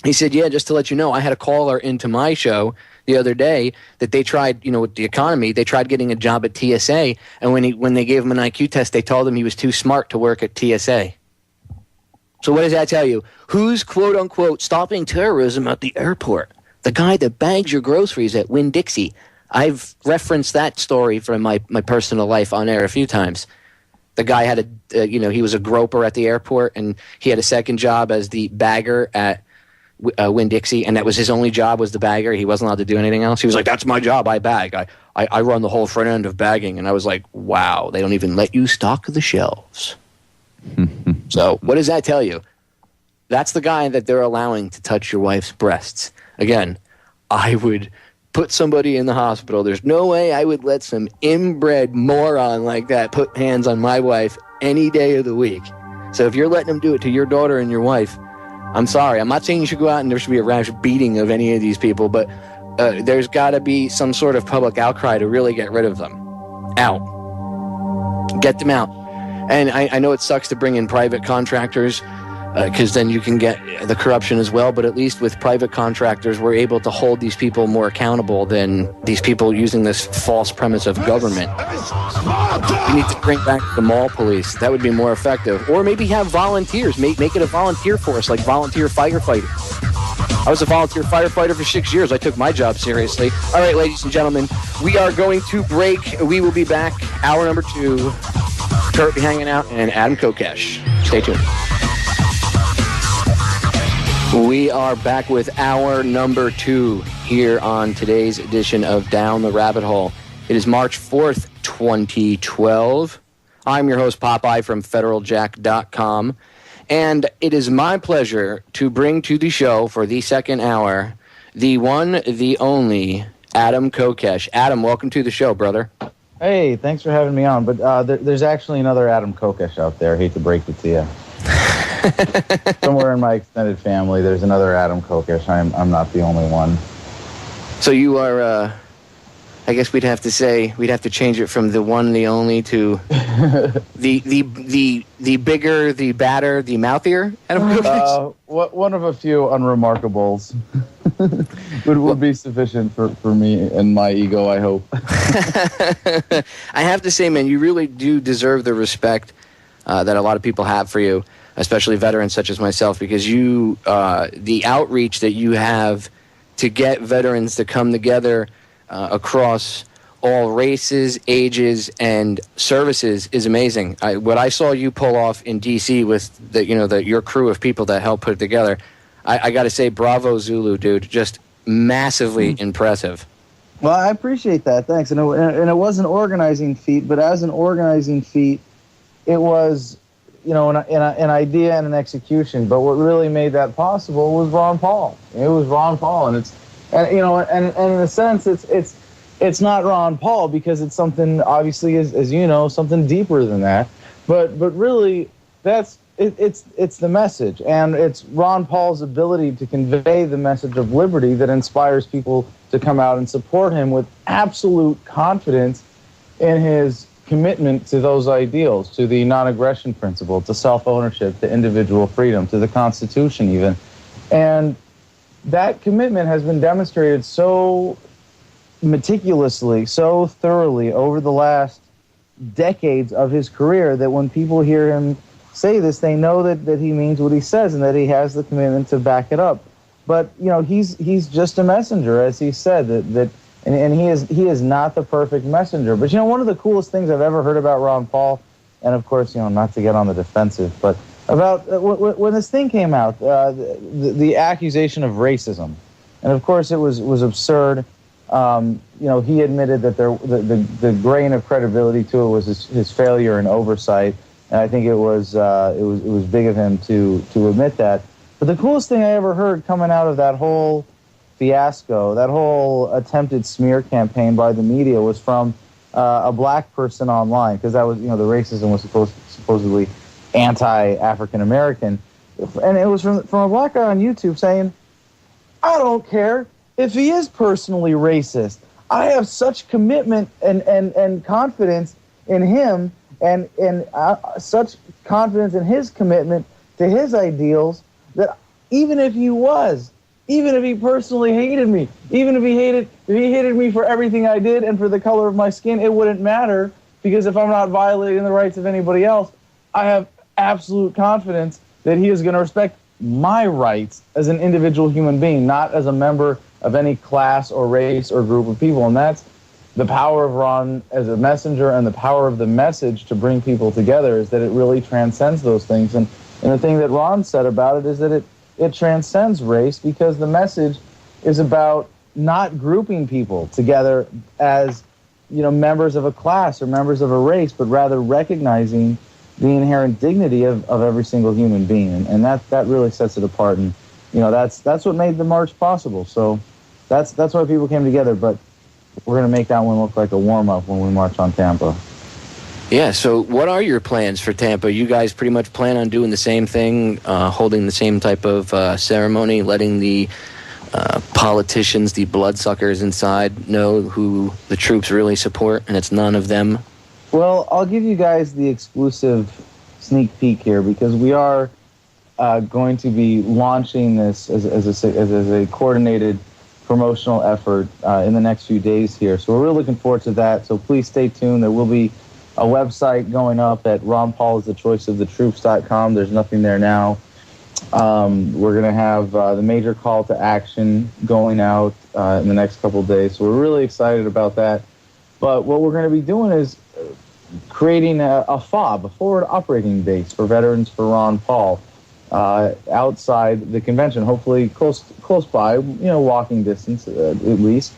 Speaker 3: He said, yeah, just to let you know, I had a caller into my show the other day that they tried, with the economy, they tried getting a job at TSA, and when they gave him an IQ test, they told him he was too smart to work at TSA. So what does that tell you? Who's, quote-unquote, stopping terrorism at the airport? The guy that bags your groceries at Winn-Dixie. I've referenced that story from my personal life on air a few times. The guy had he was a groper at the airport, and he had a second job as the bagger at Winn-Dixie, and that was his only job was the bagger. He wasn't allowed to do anything else. He was like, that's my job, I bag. I run the whole front end of bagging. And I was like, wow, they don't even let you stock the shelves. So what does that tell you? That's the guy that they're allowing to touch your wife's breasts. Again, I would put somebody in the hospital. There's no way I would let some inbred moron like that put hands on my wife any day of the week. So if you're letting him do it to your daughter and your wife, I'm sorry. I'm not saying you should go out and there should be a rash beating of any of these people, but there's got to be some sort of public outcry to really get rid of them. Out. Get them out. And I know it sucks to bring in private contractors because then you can get the corruption as well, but at least with private contractors, we're able to hold these people more accountable than these people using this false premise of government. We need to bring back the mall police. That would be more effective. Or maybe have volunteers. Make it a volunteer force, like volunteer firefighters. I was a volunteer firefighter for 6 years. I took my job seriously. All right, ladies and gentlemen, we are going to break. We will be back. Hour number 2. Curt be hanging out, and Adam Kokesh. Stay tuned. We are back with hour number 2 here on today's edition of Down the Rabbit Hole. It is March 4th, 2012. I'm your host, Popeye, from federaljack.com. And it is my pleasure to bring to the show for the second hour the one, the only, Adam Kokesh. Adam, welcome to the show, brother.
Speaker 5: Hey, thanks for having me on. But there's actually another Adam Kokesh out there. I hate to break it to you. Somewhere in my extended family, there's another Adam Kokesh. I'm not the only one.
Speaker 3: So you are, I guess we'd have to change it from the one, the only to the bigger, the badder, the mouthier Adam Kokesh?
Speaker 5: One of a few unremarkables would be sufficient for me and my ego, I hope.
Speaker 3: I have to say, man, you really do deserve the respect that a lot of people have for you, especially veterans such as myself, because you, the outreach that you have to get veterans to come together across all races, ages, and services is amazing. What I saw you pull off in D.C. with your crew of people that helped put it together, I got to say, bravo, Zulu, dude. Just massively impressive.
Speaker 5: Well, I appreciate that. Thanks. And it was an organizing feat, but as an organizing feat, it was, an idea and an execution. But what really made that possible was Ron Paul. It was Ron Paul, and in a sense, it's not Ron Paul because it's something, obviously, as you know, something deeper than that. But really, it's the message, and it's Ron Paul's ability to convey the message of liberty that inspires people to come out and support him with absolute confidence in his commitment to those ideals, to the non-aggression principle, to self-ownership, to individual freedom, to the Constitution even. And that commitment has been demonstrated so meticulously, so thoroughly over the last decades of his career that when people hear him say this, they know that he means what he says and that he has the commitment to back it up. But he's just a messenger, as he said, and he is not the perfect messenger. But one of the coolest things I've ever heard about Ron Paul, and of course, not to get on the defensive, but about when this thing came out, the accusation of racism, and of course it was absurd. He admitted that the grain of credibility to it was his failure and oversight, and I think it was big of him to admit that. But the coolest thing I ever heard coming out of that whole fiasco, that whole attempted smear campaign by the media, was from a black person online, because that was, the racism was supposedly anti-African American, and it was from a black guy on YouTube saying, "I don't care if he is personally racist. I have such commitment and confidence in him, and such confidence in his commitment to his ideals, that even if he personally hated me, even if he hated me for everything I did and for the color of my skin, it wouldn't matter, because if I'm not violating the rights of anybody else, I have absolute confidence that he is going to respect my rights as an individual human being, not as a member of any class or race or group of people." And that's the power of Ron as a messenger, and the power of the message to bring people together, is that it really transcends those things. And the thing that Ron said about it is that it transcends race, because the message is about not grouping people together as members of a class or members of a race, but rather recognizing the inherent dignity of every single human being, and that really sets it apart. And that's what made the march possible. So that's why people came together. But we're going to make that one look like a warm-up when we march on Tampa.
Speaker 3: Yeah, so what are your plans for Tampa? You guys pretty much plan on doing the same thing, holding the same type of ceremony, letting the politicians, the bloodsuckers inside, know who the troops really support, and it's none of them?
Speaker 5: Well, I'll give you guys the exclusive sneak peek here, because we are going to be launching this as a coordinated promotional effort in the next few days here. So we're really looking forward to that. So please stay tuned. There will be a website going up at ronpaulisthechoiceofthetroops.com. There's nothing there now. We're going to have the major call to action going out in the next couple of days. So we're really excited about that. But what we're going to be doing is creating a FOB, a forward operating base for Veterans for Ron Paul, outside the convention, hopefully close by, walking distance at least.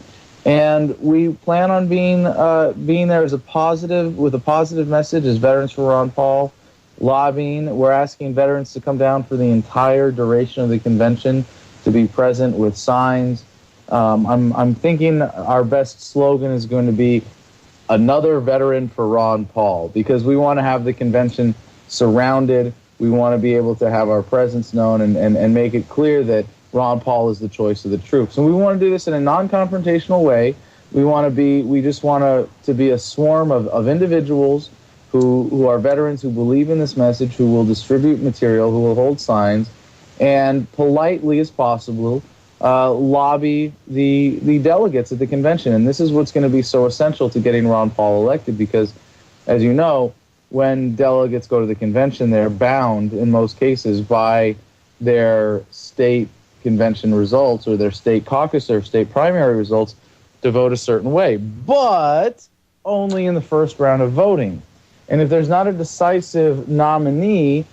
Speaker 5: And we plan on being there with a positive message as Veterans for Ron Paul, lobbying. We're asking veterans to come down for the entire duration of the convention, to be present with signs. I'm thinking our best slogan is going to be another veteran for Ron Paul, because we want to have the convention surrounded. We want to be able to have our presence known and make it clear that Ron Paul is the choice of the troops. And we want to do this in a non-confrontational way. We just want to be a swarm of individuals who are veterans, who believe in this message, who will distribute material, who will hold signs, and politely as possible lobby the delegates at the convention. And this is what's going to be so essential to getting Ron Paul elected, because, as you know, when delegates go to the convention, they're bound in most cases by their state convention results or their state caucus or state primary results to vote a certain way, but only in the first round of voting. And if there's not a decisive nominee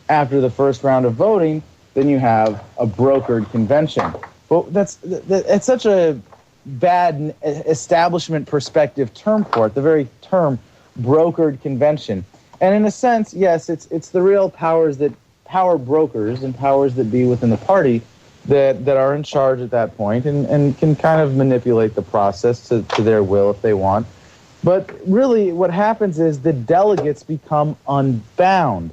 Speaker 5: after the first round of voting, then you have a brokered convention. Well, it's such a bad establishment perspective term for it, the very term brokered convention. And in a sense, yes, it's the real power brokers and powers that be within the party that are in charge at that point and can kind of manipulate the process to their will if they want. But really what happens is the delegates become unbound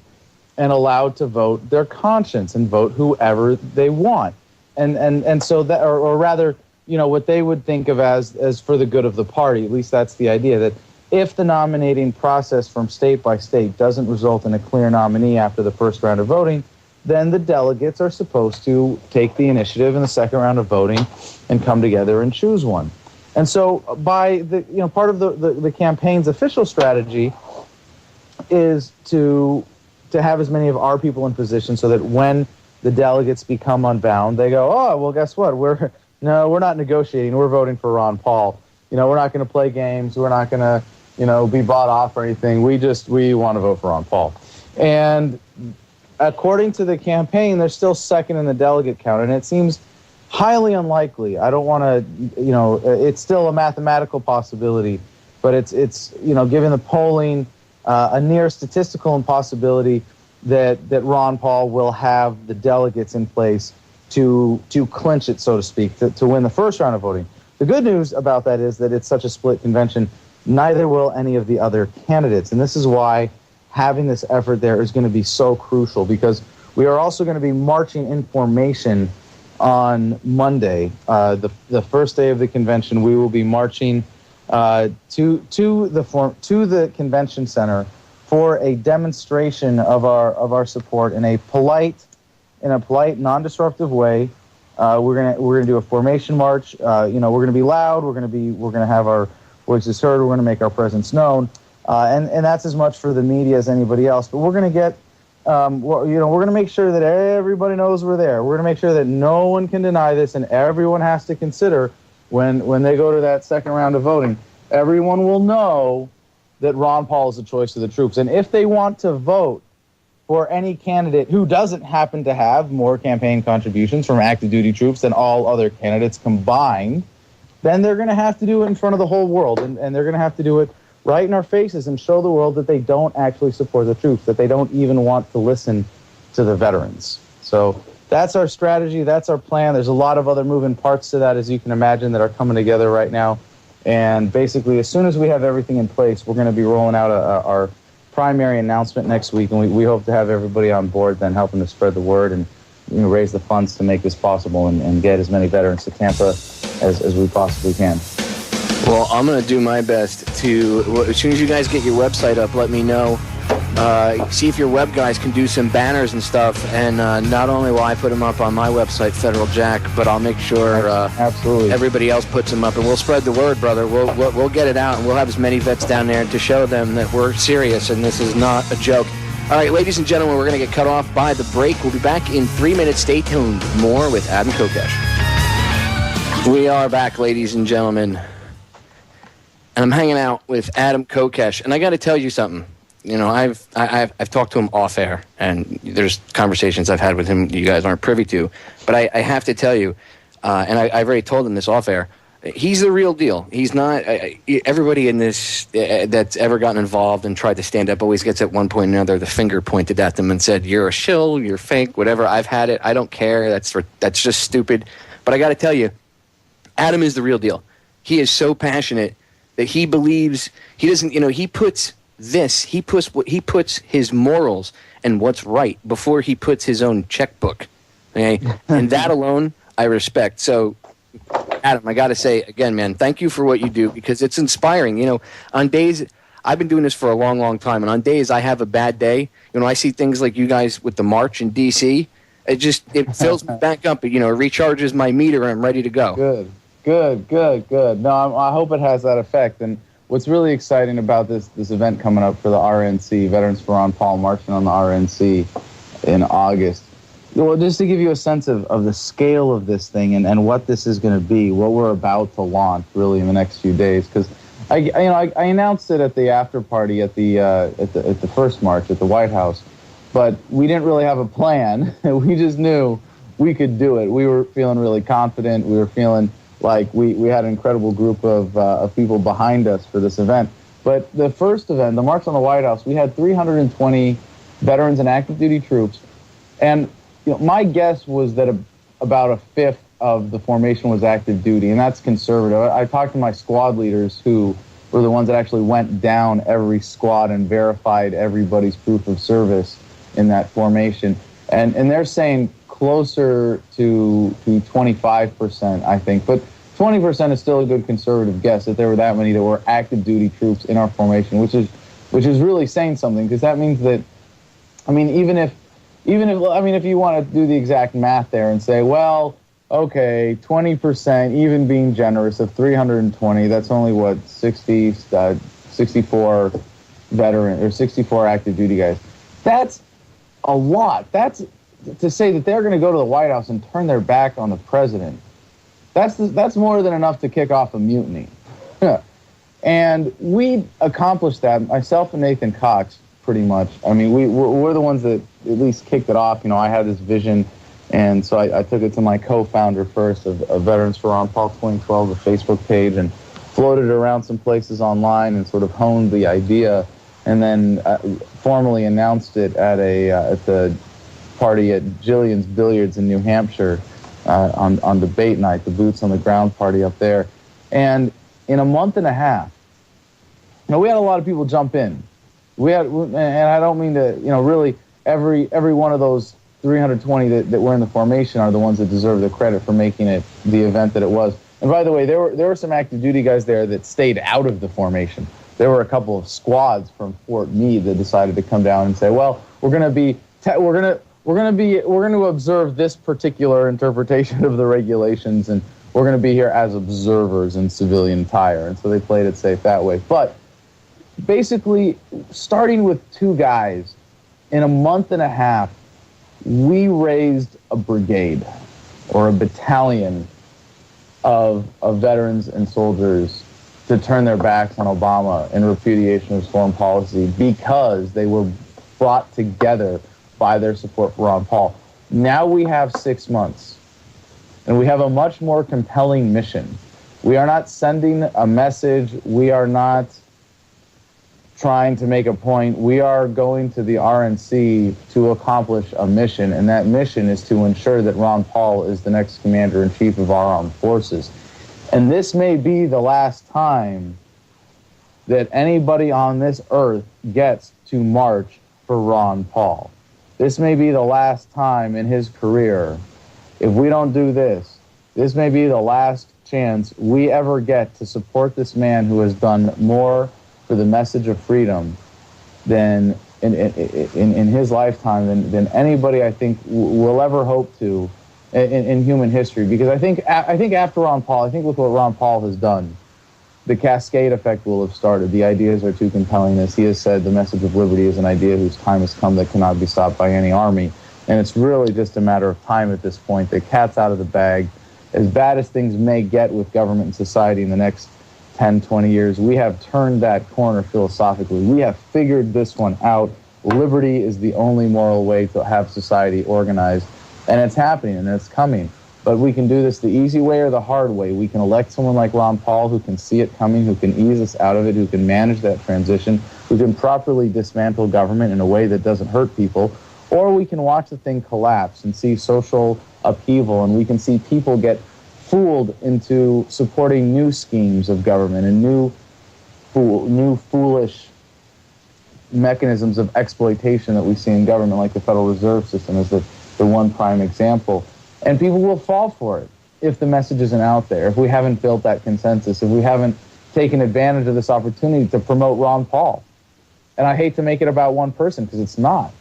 Speaker 5: and allowed to vote their conscience and vote whoever they want. And so that, or rather, what they would think of as for the good of the party, at least that's the idea, that if the nominating process from state by state doesn't result in a clear nominee after the first round of voting, then the delegates are supposed to take the initiative in the second round of voting and come together and choose one. And so by part of the campaign's official strategy is to have as many of our people in position so that when the delegates become unbound, they go, oh, well, guess what? We're not negotiating. We're voting for Ron Paul. We're not going to play games. We're not going to, be bought off or anything. We want to vote for Ron Paul. And according to the campaign, they're still second in the delegate count, and it seems highly unlikely. I don't want to, it's still a mathematical possibility, but it's given the polling, a near statistical impossibility that Ron Paul will have the delegates in place to clinch it, so to speak, to win the first round of voting. The good news about that is that it's such a split convention, neither will any of the other candidates. And this is why having this effort there is going to be so crucial, because we are also going to be marching in formation on Monday, the first day of the convention. We will be marching to the convention center for a demonstration of our support in a polite, non-disruptive way. We're gonna do a formation march. We're gonna be loud. We're gonna have our voices heard. We're gonna make our presence known, and that's as much for the media as anybody else. But we're gonna get, we're gonna make sure that everybody knows we're there. We're gonna make sure that no one can deny this, and everyone has to consider when they go to that second round of voting. Everyone will know that Ron Paul is the choice of the troops, and if they want to vote for any candidate who doesn't happen to have more campaign contributions from active duty troops than all other candidates combined, then they're going to have to do it in front of the whole world, and they're going to have to do it right in our faces and show the world that they don't actually support the troops, that they don't even want to listen to the veterans. So that's our strategy. That's our plan. There's a lot of other moving parts to that, as you can imagine, that are coming together right now. And basically, as soon as we have everything in place, we're going to be rolling out our primary announcement next week, and we hope to have everybody on board then helping to spread the word and raise the funds to make this possible and get as many veterans to Tampa as we possibly can.
Speaker 3: Well, I'm going to do my best to, as soon as you guys get your website up, let me know. See if your web guys can do some banners and stuff. And not only will I put them up on my website, Federal Jack, but I'll make sure
Speaker 5: absolutely
Speaker 3: everybody else puts them up. And we'll spread the word, brother. We'll get it out, and we'll have as many vets down there to show them that we're serious and this is not a joke. All right, ladies and gentlemen, we're going to get cut off by the break. We'll be back in 3 minutes. Stay tuned. More with Adam Kokesh. We are back, ladies and gentlemen. And I'm hanging out with Adam Kokesh. And I got to tell you something. You know, I've talked to him off air, and there's conversations I've had with him you guys aren't privy to. But I have to tell you, and I've already told him this off air, he's the real deal. He's not. Everybody in this that's ever gotten involved and tried to stand up always gets at one point or another the finger pointed at them and said, "You're a shill, you're fake, whatever." I've had it. I don't care. That's just stupid. But I got to tell you, Adam is the real deal. He is so passionate that he believes he doesn't. You know, he puts his morals and what's right before he puts his own checkbook. Okay, and that alone I respect. So, Adam, I got to say again, man, thank you for what you do, because it's inspiring. You know, on days, I've been doing this for a long, long time, and on days I have a bad day, you know, I see things like you guys with the march in D.C., it fills me back up. You know, it recharges my meter, and I'm ready to go.
Speaker 5: Good. No, I hope it has that effect. And what's really exciting about this event coming up for the RNC, Veterans for Ron Paul marching on the RNC in August, well, just to give you a sense of the scale of this thing and what this is going to be, what we're about to launch really in the next few days. Because I announced it at the after party at the first march at the White House, but we didn't really have a plan. We just knew we could do it. We were feeling really confident. We were feeling like we had an incredible group of people behind us for this event. But the first event, the March on the White House, we had 320 veterans and active duty troops, and my guess was that about a fifth of the formation was active duty, and that's conservative. I talked to my squad leaders, who were the ones that actually went down every squad and verified everybody's proof of service in that formation, and they're saying closer to 25%, I think. But 20% is still a good conservative guess, that there were that many that were active duty troops in our formation, which is really saying something, because that means that, I mean, even if you want to do the exact math there and say, well, okay, 20%, even being generous, of 320, that's only what, 64 veteran or 64 active duty guys. That's a lot. That's to say that they're going to go to the White House and turn their back on the president. That's more than enough to kick off a mutiny. And we accomplished that, myself and Nathan Cox, pretty much. I mean, we're the ones that at least kicked it off. You know, I had this vision, and so I took it to my co-founder first of Veterans for Ron Paul 2012, the Facebook page, and floated it around some places online and sort of honed the idea, and then formally announced it at the party at Jillian's Billiards in New Hampshire on debate night, the boots on the ground party up there. And in a month and a half, we had a lot of people jump in. And I don't mean to, really every one of those 320 that were in the formation are the ones that deserve the credit for making it the event that it was. And by the way, there were some active duty guys there that stayed out of the formation. There were a couple of squads from Fort Meade that decided to come down and say, well, we're going to observe this particular interpretation of the regulations, and we're going to be here as observers in civilian attire. And so they played it safe that way. But basically, starting with two guys, in a month and a half, we raised a brigade or a battalion of veterans and soldiers to turn their backs on Obama in repudiation of his foreign policy, because they were brought together by their support for Ron Paul. Now we have 6 months, and we have a much more compelling mission. We are not sending a message. We are not trying to make a point. We are going to the RNC to accomplish a mission, and that mission is to ensure that Ron Paul is the next commander-in-chief of our armed forces. And this may be the last time that anybody on this earth gets to march for Ron Paul. This may be the last time in his career. If we don't do this, this may be the last chance we ever get to support this man who has done more for the message of freedom than in his lifetime than anybody I think will ever hope to in human history. Because I think after Ron Paul, I think with what Ron Paul has done, the cascade effect will have started. The ideas are too compelling. As he has said, the message of liberty is an idea whose time has come that cannot be stopped by any army. And it's really just a matter of time at this point. The cat's out of the bag. As bad as things may get with government and society in the next 10, 20 years, we have turned that corner philosophically. We have figured this one out. Liberty is the only moral way to have society organized. And it's happening and it's coming. But we can do this the easy way or the hard way. We can elect someone like Ron Paul who can see it coming, who can ease us out of it, who can manage that transition, who can properly dismantle government in a way that doesn't hurt people. Or we can watch the thing collapse and see social upheaval, and we can see people get fooled into supporting new schemes of government and new foolish mechanisms of exploitation that we see in government, like the Federal Reserve System is the one prime example. And people will fall for it if the message isn't out there, if we haven't built that consensus, if we haven't taken advantage of this opportunity to promote Ron Paul. And I hate to make it about one person, because it's not.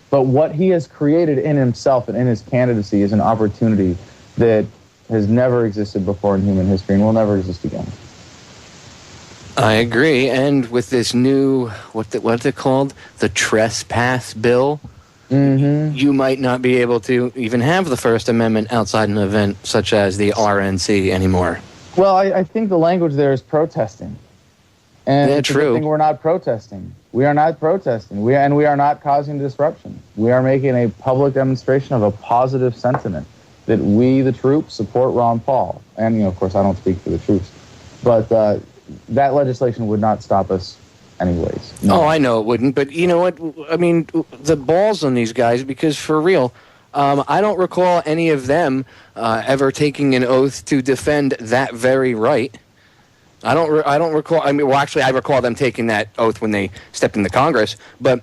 Speaker 5: But what he has created in himself and in his candidacy is an opportunity that has never existed before in human history and will never exist again.
Speaker 3: I agree. And with this new, what's it called? The trespass bill, you might not be able to even have the First Amendment outside an event such as the RNC anymore.
Speaker 5: Well, I think the language there is protesting. And
Speaker 3: yeah,
Speaker 5: it's a
Speaker 3: true.
Speaker 5: good thing we're not protesting. We are not protesting. We are not causing disruption. We are making a public demonstration of a positive sentiment that we, the troops, support Ron Paul. And, of course, I don't speak for the troops. But that legislation would not stop us anyways. No.
Speaker 3: Oh, I know it wouldn't. But you know what? I mean, the balls on these guys, because for real, I don't recall any of them ever taking an oath to defend that very right. I don't recall. I mean, well, actually, I recall them taking that oath when they stepped into Congress, but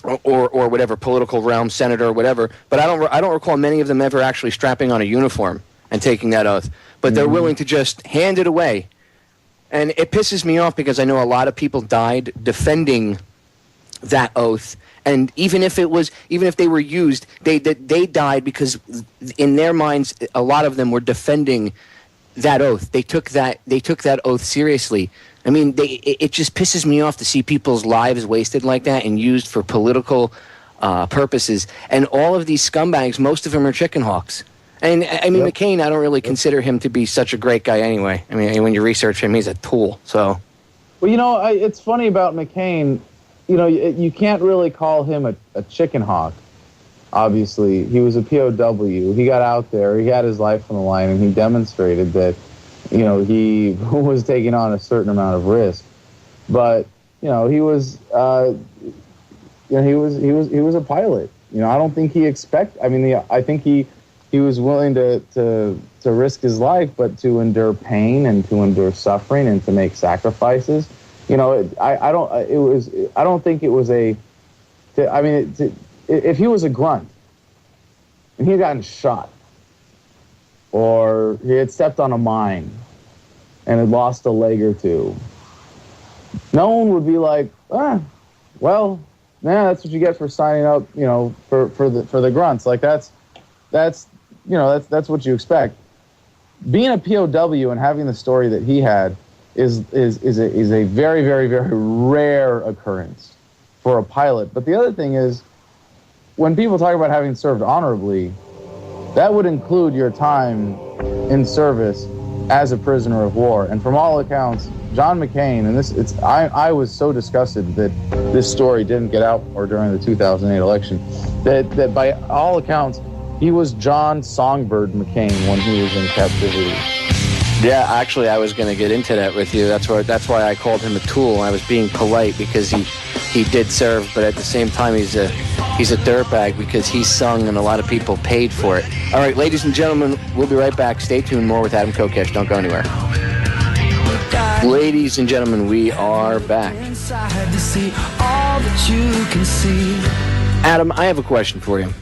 Speaker 3: or whatever political realm, senator, or whatever. But I don't recall many of them ever actually strapping on a uniform and taking that oath. But they're willing to just hand it away, and it pisses me off because I know a lot of people died defending that oath. And even if they were used, they died because in their minds, a lot of them were defending that oath. They took that oath seriously. I mean, it just pisses me off to see people's lives wasted like that and used for political purposes. And all of these scumbags, most of them are chicken hawks. And I mean, McCain, I don't really consider him to be such a great guy anyway. I mean, when you research him, he's a tool. So,
Speaker 5: well, it's funny about McCain. You can't really call him a chicken hawk. Obviously, he was a POW. He got out there. He had his life on the line, and he demonstrated that, he was taking on a certain amount of risk. But he was, he was a pilot. I don't think he I think he was willing to risk his life, but to endure pain and to endure suffering and to make sacrifices. I don't think it was if he was a grunt and he had gotten shot or he had stepped on a mine and had lost a leg or two, no one would be like, that's what you get for signing up, for the grunts. Like that's what you expect. Being a POW and having the story that he had is a very, very, very rare occurrence for a pilot. But the other thing is, when people talk about having served honorably, that would include your time in service as a prisoner of war. And from all accounts, John McCain, and I was so disgusted that this story didn't get out or during the 2008 election, that by all accounts, he was John Songbird McCain when he was in captivity.
Speaker 3: Yeah, actually, I was going to get into that with you. That's why I called him a tool. I was being polite because he did serve, but at the same time, he's a dirtbag because he sung and a lot of people paid for it. All right, ladies and gentlemen, we'll be right back. Stay tuned. More with Adam Kokesh. Don't go anywhere. Ladies and gentlemen, we are back. Adam, I have a question for you.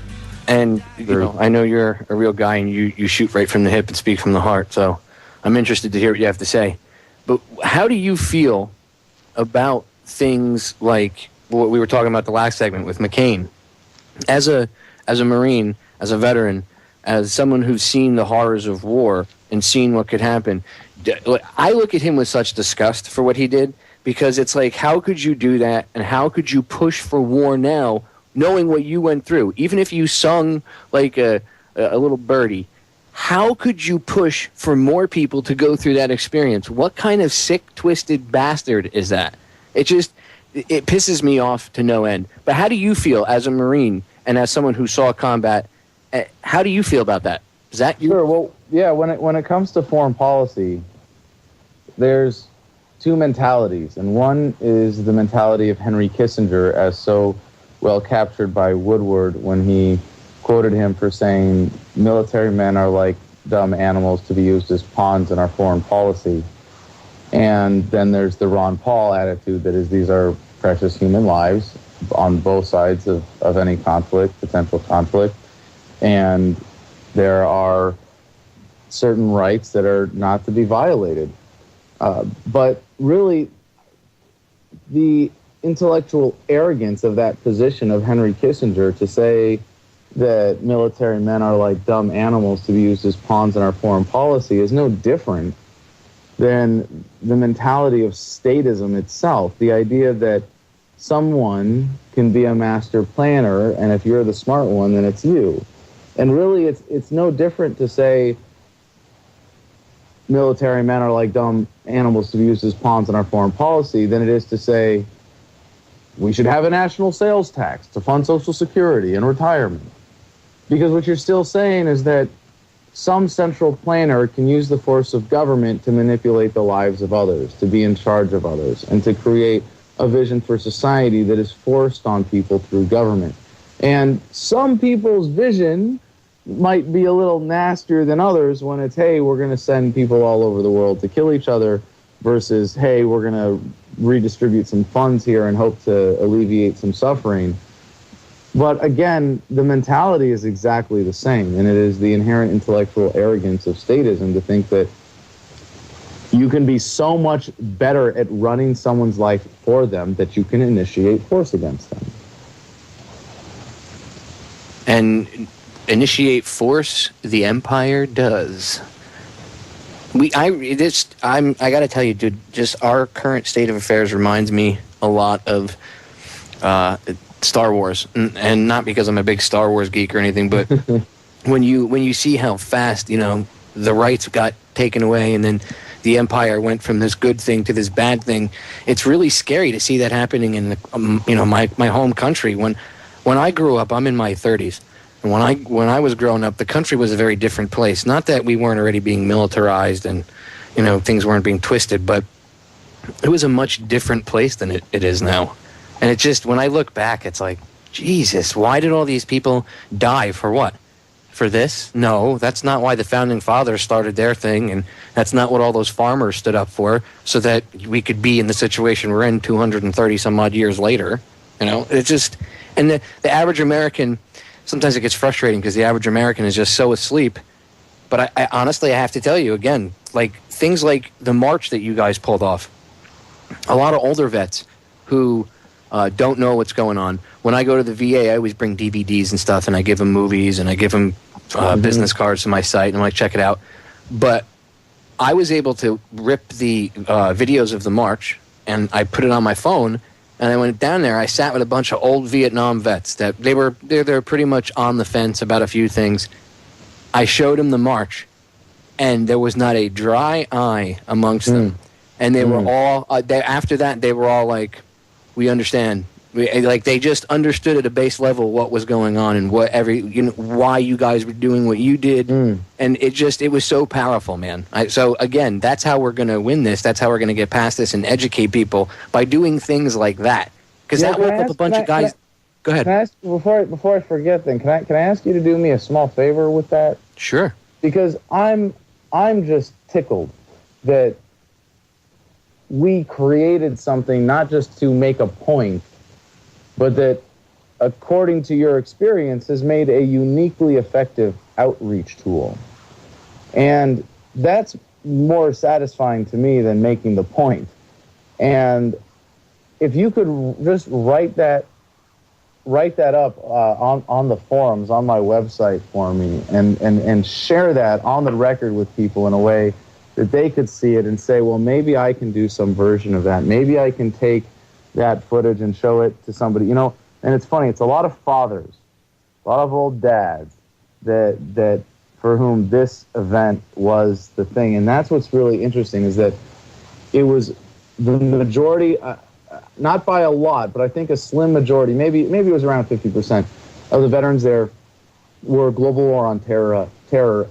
Speaker 3: And I know you're a real guy and you shoot right from the hip and speak from the heart, so I'm interested to hear what you have to say. But how do you feel about things like what we were talking about the last segment with McCain? As a Marine, as a veteran, as someone who's seen the horrors of war and seen what could happen, I look at him with such disgust for what he did, because it's like, how could you do that, and how could you push for war now, knowing what you went through? Even if you sung like a little birdie, how could you push for more people to go through that experience? What kind of sick, twisted bastard is that? It pisses me off to no end. But how do you feel as a Marine and as someone who saw combat? How do you feel about that? Is that you?
Speaker 5: Sure. Well, yeah. When it comes to foreign policy, there's two mentalities, and one is the mentality of Henry Kissinger, as so well captured by Woodward when he quoted him for saying, "Military men are like dumb animals to be used as pawns in our foreign policy." And then there's the Ron Paul attitude that is, these are precious human lives on both sides of any conflict, potential conflict. And there are certain rights that are not to be violated. But really, the intellectual arrogance of that position of Henry Kissinger to say that military men are like dumb animals to be used as pawns in our foreign policy is no different than the mentality of statism itself. The idea that someone can be a master planner, and if you're the smart one, then it's you. And really, it's no different to say military men are like dumb animals to be used as pawns in our foreign policy than it is to say we should have a national sales tax to fund Social Security and retirement. Because what you're still saying is that some central planner can use the force of government to manipulate the lives of others, to be in charge of others, and to create a vision for society that is forced on people through government. And some people's vision might be a little nastier than others when it's, hey, we're going to send people all over the world to kill each other, versus, hey, we're going to redistribute some funds here and hope to alleviate some suffering. But again, the mentality is exactly the same, and it is the inherent intellectual arrogance of statism to think that you can be so much better at running someone's life for them that you can initiate force against them.
Speaker 3: And initiate force, the Empire does. I got to tell you, dude, just our current state of affairs reminds me a lot of Star Wars, and not because I'm a big Star Wars geek or anything, but when you see how fast, the rights got taken away, and then the Empire went from this good thing to this bad thing, it's really scary to see that happening in my home country. When I grew up, I'm in my 30s. And when I was growing up, the country was a very different place. Not that we weren't already being militarized and, things weren't being twisted, but it was a much different place than it is now. And it just, when I look back, it's like, Jesus, why did all these people die? For what? For this? No, that's not why the Founding Fathers started their thing, and that's not what all those farmers stood up for, so that we could be in the situation we're in 230 some odd years later. It's just, and the average American, sometimes it gets frustrating because the average American is just so asleep. But I honestly, I have to tell you again, like things like the march that you guys pulled off, a lot of older vets who don't know what's going on. When I go to the VA, I always bring DVDs and stuff, and I give them movies, and I give them business cards to my site, and I'm like, check it out. But I was able to rip the videos of the march, and I put it on my phone, and I went down there. I sat with a bunch of old Vietnam vets that they're pretty much on the fence about a few things. I showed them the march, and there was not a dry eye amongst them. And they were all, after that, they were all like, we understand. Like they just understood at a base level what was going on and why you guys were doing what you did, and it was so powerful, man. So again, that's how we're going to win this. That's how we're going to get past this and educate people by doing things like that. Because that woke up a bunch of guys. Go ahead.
Speaker 5: Can I ask, before I forget, then can I ask you to do me a small favor with that?
Speaker 3: Sure.
Speaker 5: Because I'm just tickled that we created something not just to make a point, but that, according to your experience, has made a uniquely effective outreach tool. And that's more satisfying to me than making the point. And if you could just write that up on the forums, on my website for me, and share that on the record with people in a way that they could see it and say, well, maybe I can do some version of that. Maybe I can take that footage and show it to somebody, and it's funny, it's a lot of fathers, a lot of old dads that for whom this event was the thing. And that's what's really interesting, is that it was the majority, not by a lot, but I think a slim majority, maybe it was around 50% of the veterans there were Global War on Terror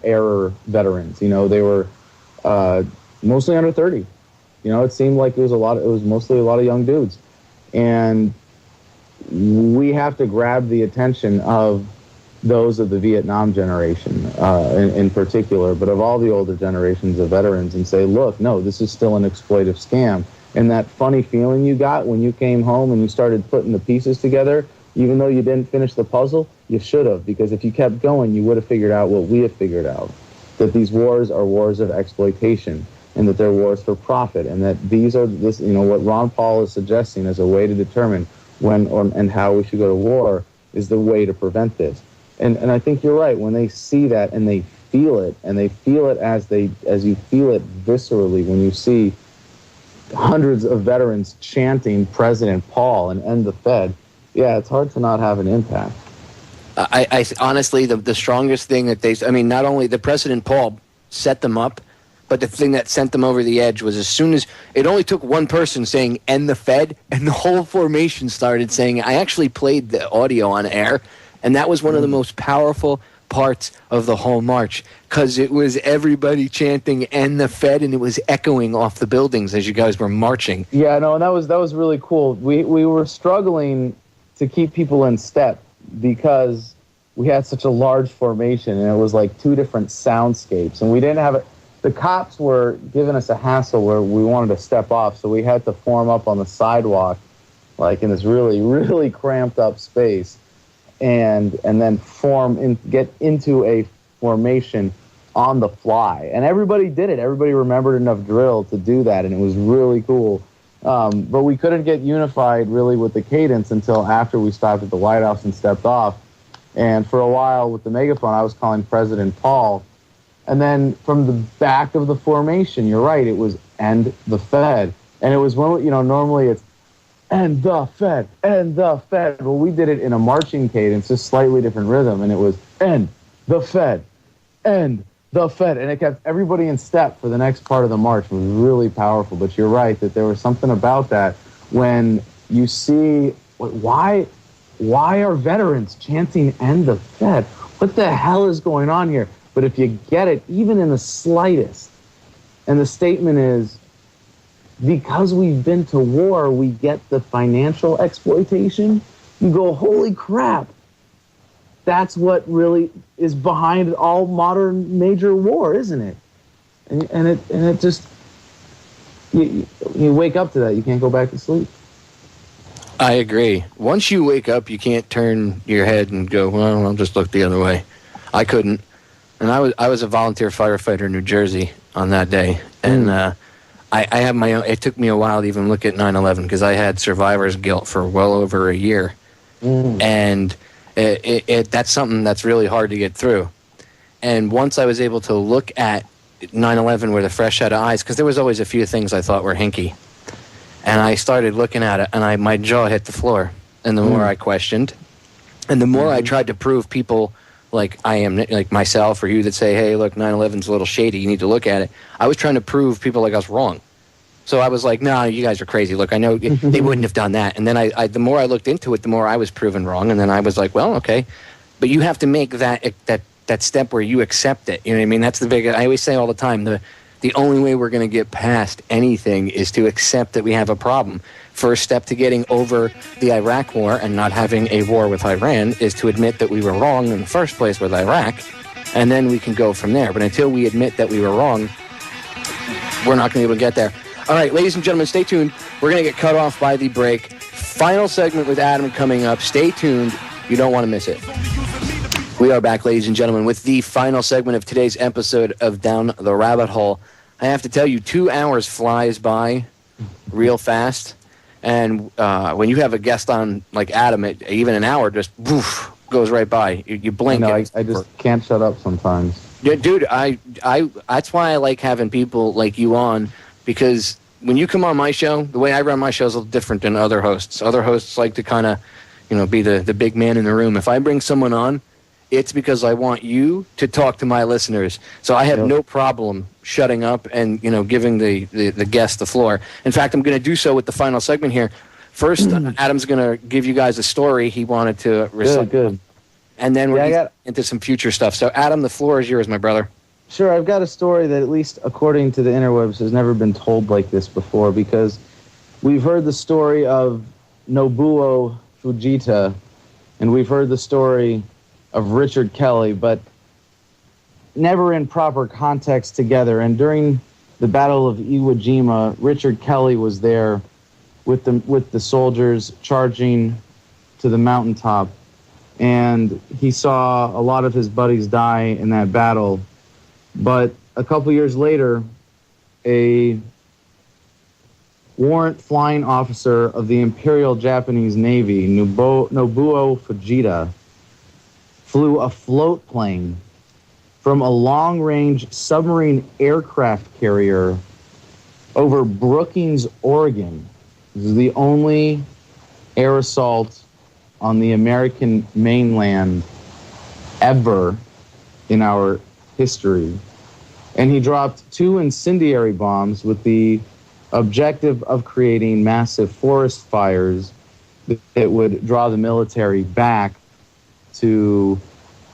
Speaker 5: era veterans. They were mostly under 30. It seemed like it was mostly a lot of young dudes. And we have to grab the attention of those of the Vietnam generation in particular, but of all the older generations of veterans, and say, look, no, this is still an exploitive scam. And that funny feeling you got when you came home and you started putting the pieces together, even though you didn't finish the puzzle, you should have, because if you kept going, you would have figured out what we have figured out, that these wars are wars of exploitation, and that they're wars for profit, and that what Ron Paul is suggesting as a way to determine when and how we should go to war is the way to prevent this. And I think you're right, when they see that and they feel it, and they feel it as you feel it viscerally when you see hundreds of veterans chanting President Paul and End the Fed, yeah, it's hard to not have an impact.
Speaker 3: I honestly, the strongest thing that not only the President Paul set them up, but the thing that sent them over the edge was as soon as it only took one person saying "End the Fed," and the whole formation started saying. I actually played the audio on air, and that was one of the most powerful parts of the whole march, because it was everybody chanting "End the Fed," and it was echoing off the buildings as you guys were marching.
Speaker 5: Yeah, no, and that was really cool. We were struggling to keep people in step because we had such a large formation, and it was like two different soundscapes, and we didn't have it. The cops were giving us a hassle where we wanted to step off, so we had to form up on the sidewalk, like in this really, really cramped up space, and then get into a formation on the fly. And everybody did it. Everybody remembered enough drill to do that, and it was really cool. But we couldn't get unified really with the cadence until after we stopped at the White House and stepped off. And for a while with the megaphone, I was calling President Paul. And then from the back of the formation, you're right, it was "End the Fed." And it was when, normally it's "End the Fed, end the Fed." Well, we did it in a marching cadence, just slightly different rhythm. And it was "End the Fed, end the Fed." And it kept everybody in step for the next part of the march. It was really powerful. But you're right that there was something about that when you see, why are veterans chanting "End the Fed"? What the hell is going on here? But if you get it, even in the slightest, and the statement is, because we've been to war, we get the financial exploitation, you go, holy crap. That's what really is behind all modern major war, isn't it? And it just, you wake up to that. You can't go back to sleep.
Speaker 3: I agree. Once you wake up, you can't turn your head and go, well, I'll just look the other way. I couldn't. And I was a volunteer firefighter in New Jersey on that day. And I have my own, it took me a while to even look at 9/11 because I had survivor's guilt for well over a year. And that's something that's really hard to get through. And once I was able to look at 9/11 with a fresh set of eyes, because there was always a few things I thought were hinky. And I started looking at it, and my jaw hit the floor. And the more I questioned, and the more I tried to prove people like I am, like myself or you that say, hey, look, 9/11's a little shady, you need to look at it. I was trying to prove people like us wrong. So I was like, no, you guys are crazy. Look, I know they wouldn't have done that. And then the more I looked into it, the more I was proven wrong. And then I was like, well, okay. But you have to make that step where you accept it. You know what I mean? That's the big, I always say all the time, the only way we're going to get past anything is to accept that we have a problem. First step to getting over the Iraq war and not having a war with Iran is to admit that we were wrong in the first place with Iraq, and then we can go from there. But until we admit that we were wrong, we're not going to be able to get there. All right, ladies and gentlemen, stay tuned. We're going to get cut off by the break. Final segment with Adam coming up. Stay tuned. You don't want to miss it. We are back, ladies and gentlemen, with the final segment of today's episode of Down the Rabbit Hole. I have to tell you, 2 hours flies by real fast. And when you have a guest on like Adam, even an hour just woof, goes right by. You blink.
Speaker 5: I just can't shut up sometimes.
Speaker 3: Yeah, dude, I that's why I like having people like you on, because when you come on my show, the way I run my show is a little different than other hosts. Other hosts like to kind of, be the big man in the room. If I bring someone on, it's because I want you to talk to my listeners. So I have no problem shutting up and, giving the guest the floor. In fact, I'm going to do so with the final segment here. First, Adam's going to give you guys a story he wanted to recite. Good. And then we're going to get into some future stuff. So, Adam, the floor is yours, my brother.
Speaker 5: Sure, I've got a story that, at least according to the interwebs, has never been told like this before, because we've heard the story of Nobuo Fujita, and we've heard the story of Richard Kelly, but never in proper context together. And during the Battle of Iwo Jima, Richard Kelly was there with the soldiers charging to the mountaintop, and he saw a lot of his buddies die in that battle. But a couple years later, a warrant flying officer of the Imperial Japanese Navy, Nobuo Fujita, flew a float plane from a long-range submarine aircraft carrier over Brookings, Oregon. This is the only air assault on the American mainland ever in our history. And he dropped 2 incendiary bombs with the objective of creating massive forest fires that would draw the military back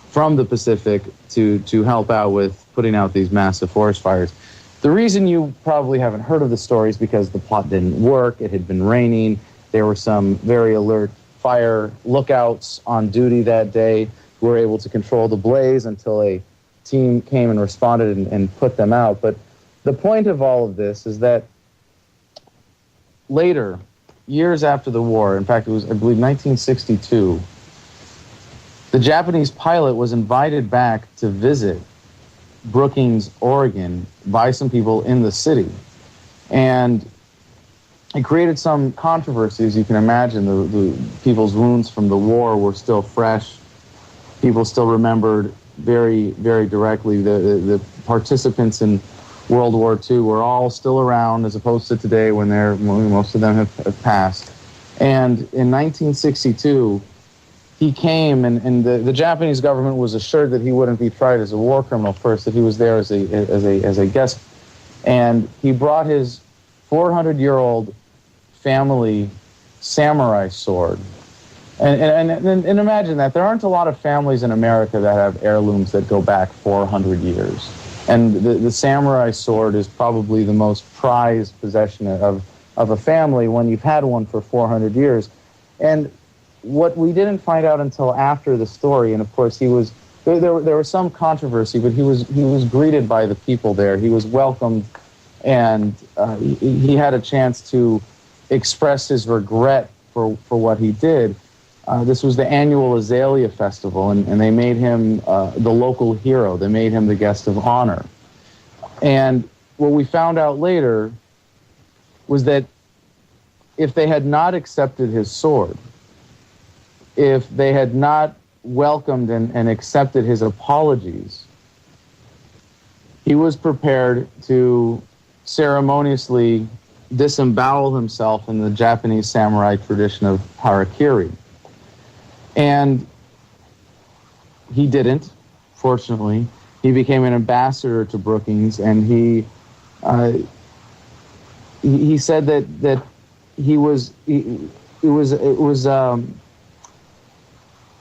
Speaker 5: from the Pacific to help out with putting out these massive forest fires. The reason you probably haven't heard of the story is because the plot didn't work. It had been raining. There were some very alert fire lookouts on duty that day who were able to control the blaze until a team came and responded and put them out. But the point of all of this is that later, years after the war, in fact, it was, I believe, 1962, the Japanese pilot was invited back to visit Brookings, Oregon, by some people in the city. And it created some controversy, as you can imagine. The people's wounds from the war were still fresh. People still remembered very, very directly. The participants in World War II were all still around, as opposed to today when most of them have passed. And in 1962, he came, and the Japanese government was assured that he wouldn't be tried as a war criminal first, that he was there as a guest. And he brought his 400-year-old family samurai sword. And imagine that. There aren't a lot of families in America that have heirlooms that go back 400 years. And the samurai sword is probably the most prized possession of a family when you've had one for 400 years. And what we didn't find out until after the story, and of course there was some controversy, but he was greeted by the people there. He was welcomed, and he had a chance to express his regret for what he did. This was the annual Azalea Festival, and they made him the local hero. They made him the guest of honor. And what we found out later was that if they had not accepted his sword, if they had not welcomed and accepted his apologies, he was prepared to ceremoniously disembowel himself in the Japanese samurai tradition of harakiri. And he didn't, fortunately. He became an ambassador to Brookings, and he he said that it was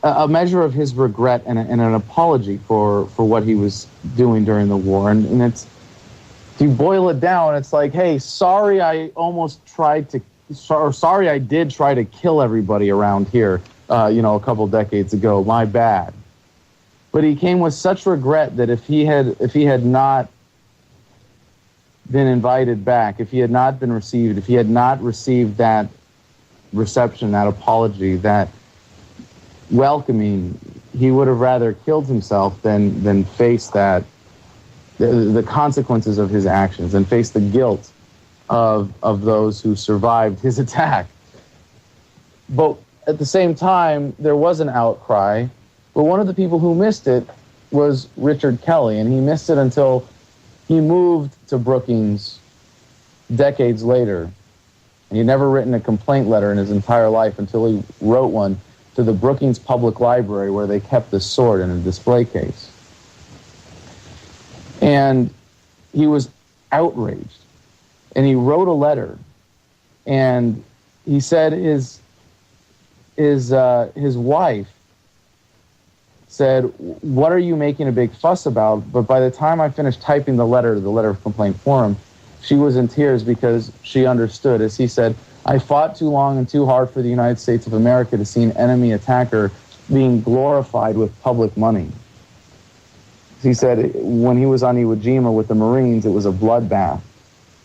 Speaker 5: a measure of his regret and an apology for what he was doing during the war. And it's, if you boil it down, it's like, hey, sorry I did try to kill everybody around here, a couple decades ago. My bad. But he came with such regret that if he had not been invited back, if he had not been received, if he had not received that reception, that apology, that welcoming, he would have rather killed himself than face that the consequences of his actions and face the guilt of those who survived his attack. But at the same time, there was an outcry. But one of the people who missed it was Richard Kelly, and he missed it until he moved to Brookings decades later. And he'd never written a complaint letter in his entire life until he wrote one to the Brookings Public Library, where they kept the sword in a display case. And he was outraged. And he wrote a letter. And he said his wife said, "What are you making a big fuss about?" But by the time I finished typing the letter of complaint for him, she was in tears because she understood. As he said, "I fought too long and too hard for the United States of America to see an enemy attacker being glorified with public money." He said when he was on Iwo Jima with the Marines, it was a bloodbath.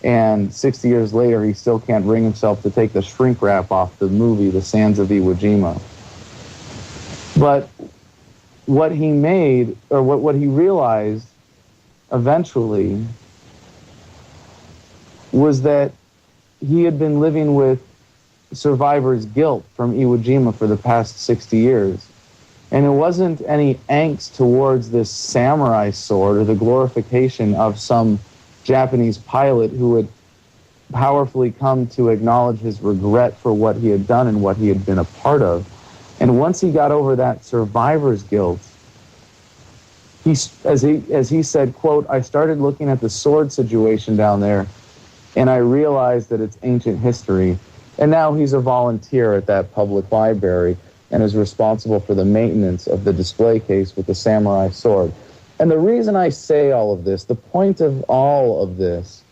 Speaker 5: And 60 years later, he still can't bring himself to take the shrink wrap off the movie, The Sands of Iwo Jima. But what he made, or what he realized eventually, was that he had been living with survivor's guilt from Iwo Jima for the past 60 years. And it wasn't any angst towards this samurai sword or the glorification of some Japanese pilot who had powerfully come to acknowledge his regret for what he had done and what he had been a part of. And once he got over that survivor's guilt, as he said, quote, "I started looking at the sword situation down there, and I realized that it's ancient history." And now he's a volunteer at that public library and is responsible for the maintenance of the display case with the samurai sword. And the reason I say all of this, the point of all of this,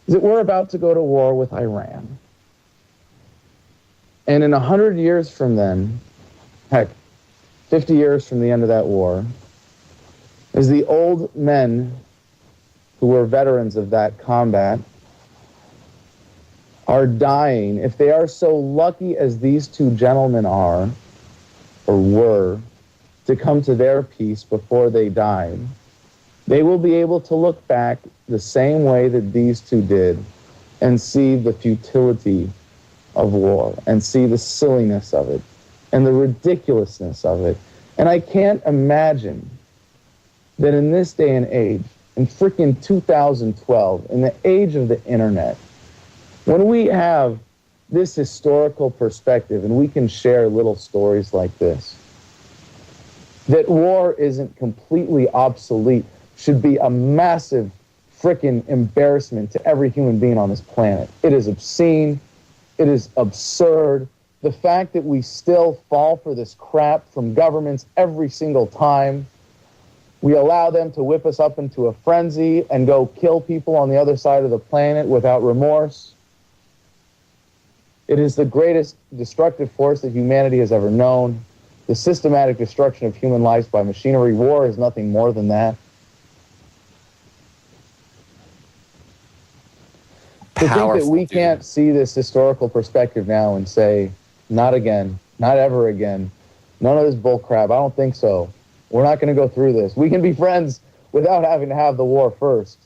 Speaker 5: is that we're about to go to war with Iran. And in 100 years from then, heck, 50 years from the end of that war, as the old men who were veterans of that combat are dying, if they are so lucky as these two gentlemen are, or were, to come to their peace before they died, they will be able to look back the same way that these two did and see the futility of war and see the silliness of it and the ridiculousness of it. And I can't imagine that in this day and age, in freaking 2012, in the age of the internet, when we have this historical perspective and we can share little stories like this, that war isn't completely obsolete should be a massive freaking embarrassment to every human being on this planet. It is obscene. It is absurd. The fact that we still fall for this crap from governments every single time. We allow them to whip us up into a frenzy and go kill people on the other side of the planet without remorse. It is the greatest destructive force that humanity has ever known. The systematic destruction of human lives by machinery. War is nothing more than that. To think that we can't see this historical perspective now and say, not again, not ever again, none of this bull crap, I don't think so. We're not going to go through this. We can be friends without having to have the war first.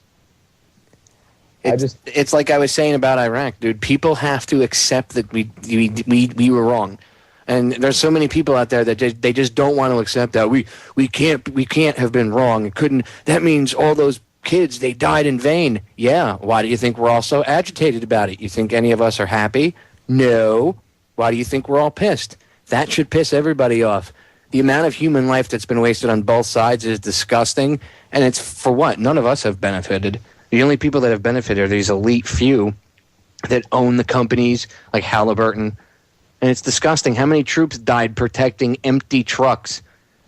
Speaker 3: It's like I was saying about Iraq, dude. People have to accept that we were wrong. And there's so many people out there that they just don't want to accept that. We can't have been wrong. It couldn't. That means all those kids, they died in vain. Yeah. Why do you think we're all so agitated about it? You think any of us are happy? No. Why do you think we're all pissed? That should piss everybody off. The amount of human life that's been wasted on both sides is disgusting. And it's for what? None of us have benefited. The only people that have benefited are these elite few that own the companies like Halliburton. And it's disgusting how many troops died protecting empty trucks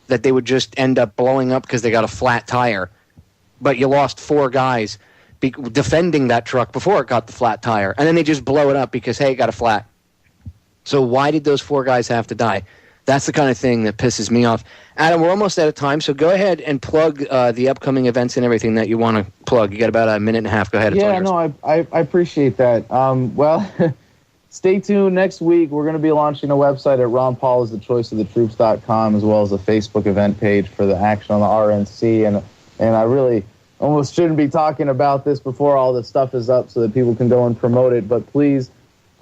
Speaker 3: that they would just end up blowing up because they got a flat tire. But you lost 4 guys defending that truck before it got the flat tire. And then they just blow it up because, hey, it got a flat. So why did those 4 guys have to die? That's the kind of thing that pisses me off. Adam, we're almost out of time, so go ahead and plug the upcoming events and everything that you want to plug. You got about a minute and a half. Go ahead.
Speaker 5: Yeah, no, I appreciate that. Well, stay tuned. Next week, we're going to be launching a website at ronpaulisthechoiceofthetroops.com, as well as a Facebook event page for the action on the RNC. And I really almost shouldn't be talking about this before all this stuff is up so that people can go and promote it. But please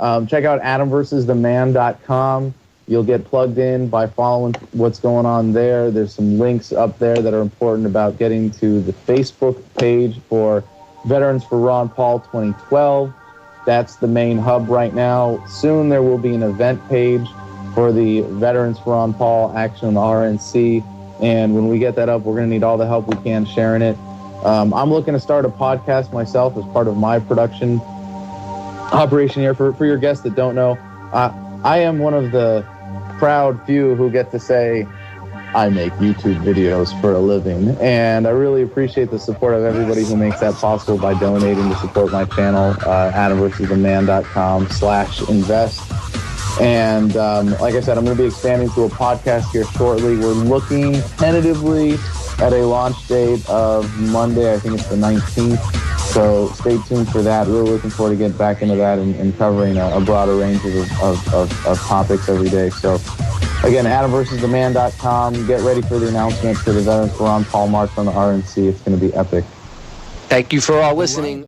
Speaker 5: check out adamversustheman.com. You'll get plugged in by following what's going on there. There's some links up there that are important about getting to the Facebook page for Veterans for Ron Paul 2012. That's the main hub right now. Soon there will be an event page for the Veterans for Ron Paul action on the RNC. And when we get that up, we're going to need all the help we can sharing it. I'm looking to start a podcast myself as part of my production operation here. For your guests that don't know, I am one of the proud few who get to say I make YouTube videos for a living, and I really appreciate the support of everybody who makes that possible by donating to support my channel, adamversustheman.com/invest. And like I said, I'm going to be expanding to a podcast here shortly. We're looking tentatively at a launch date of Monday. I think it's the 19th. So stay tuned for that. Really looking forward to getting back into that and covering a broader range of topics every day. So again, adamversustheman.com. Get ready for the announcement for the Veterans for Ron Paul March on the RNC. It's going to be epic.
Speaker 3: Thank you for all listening.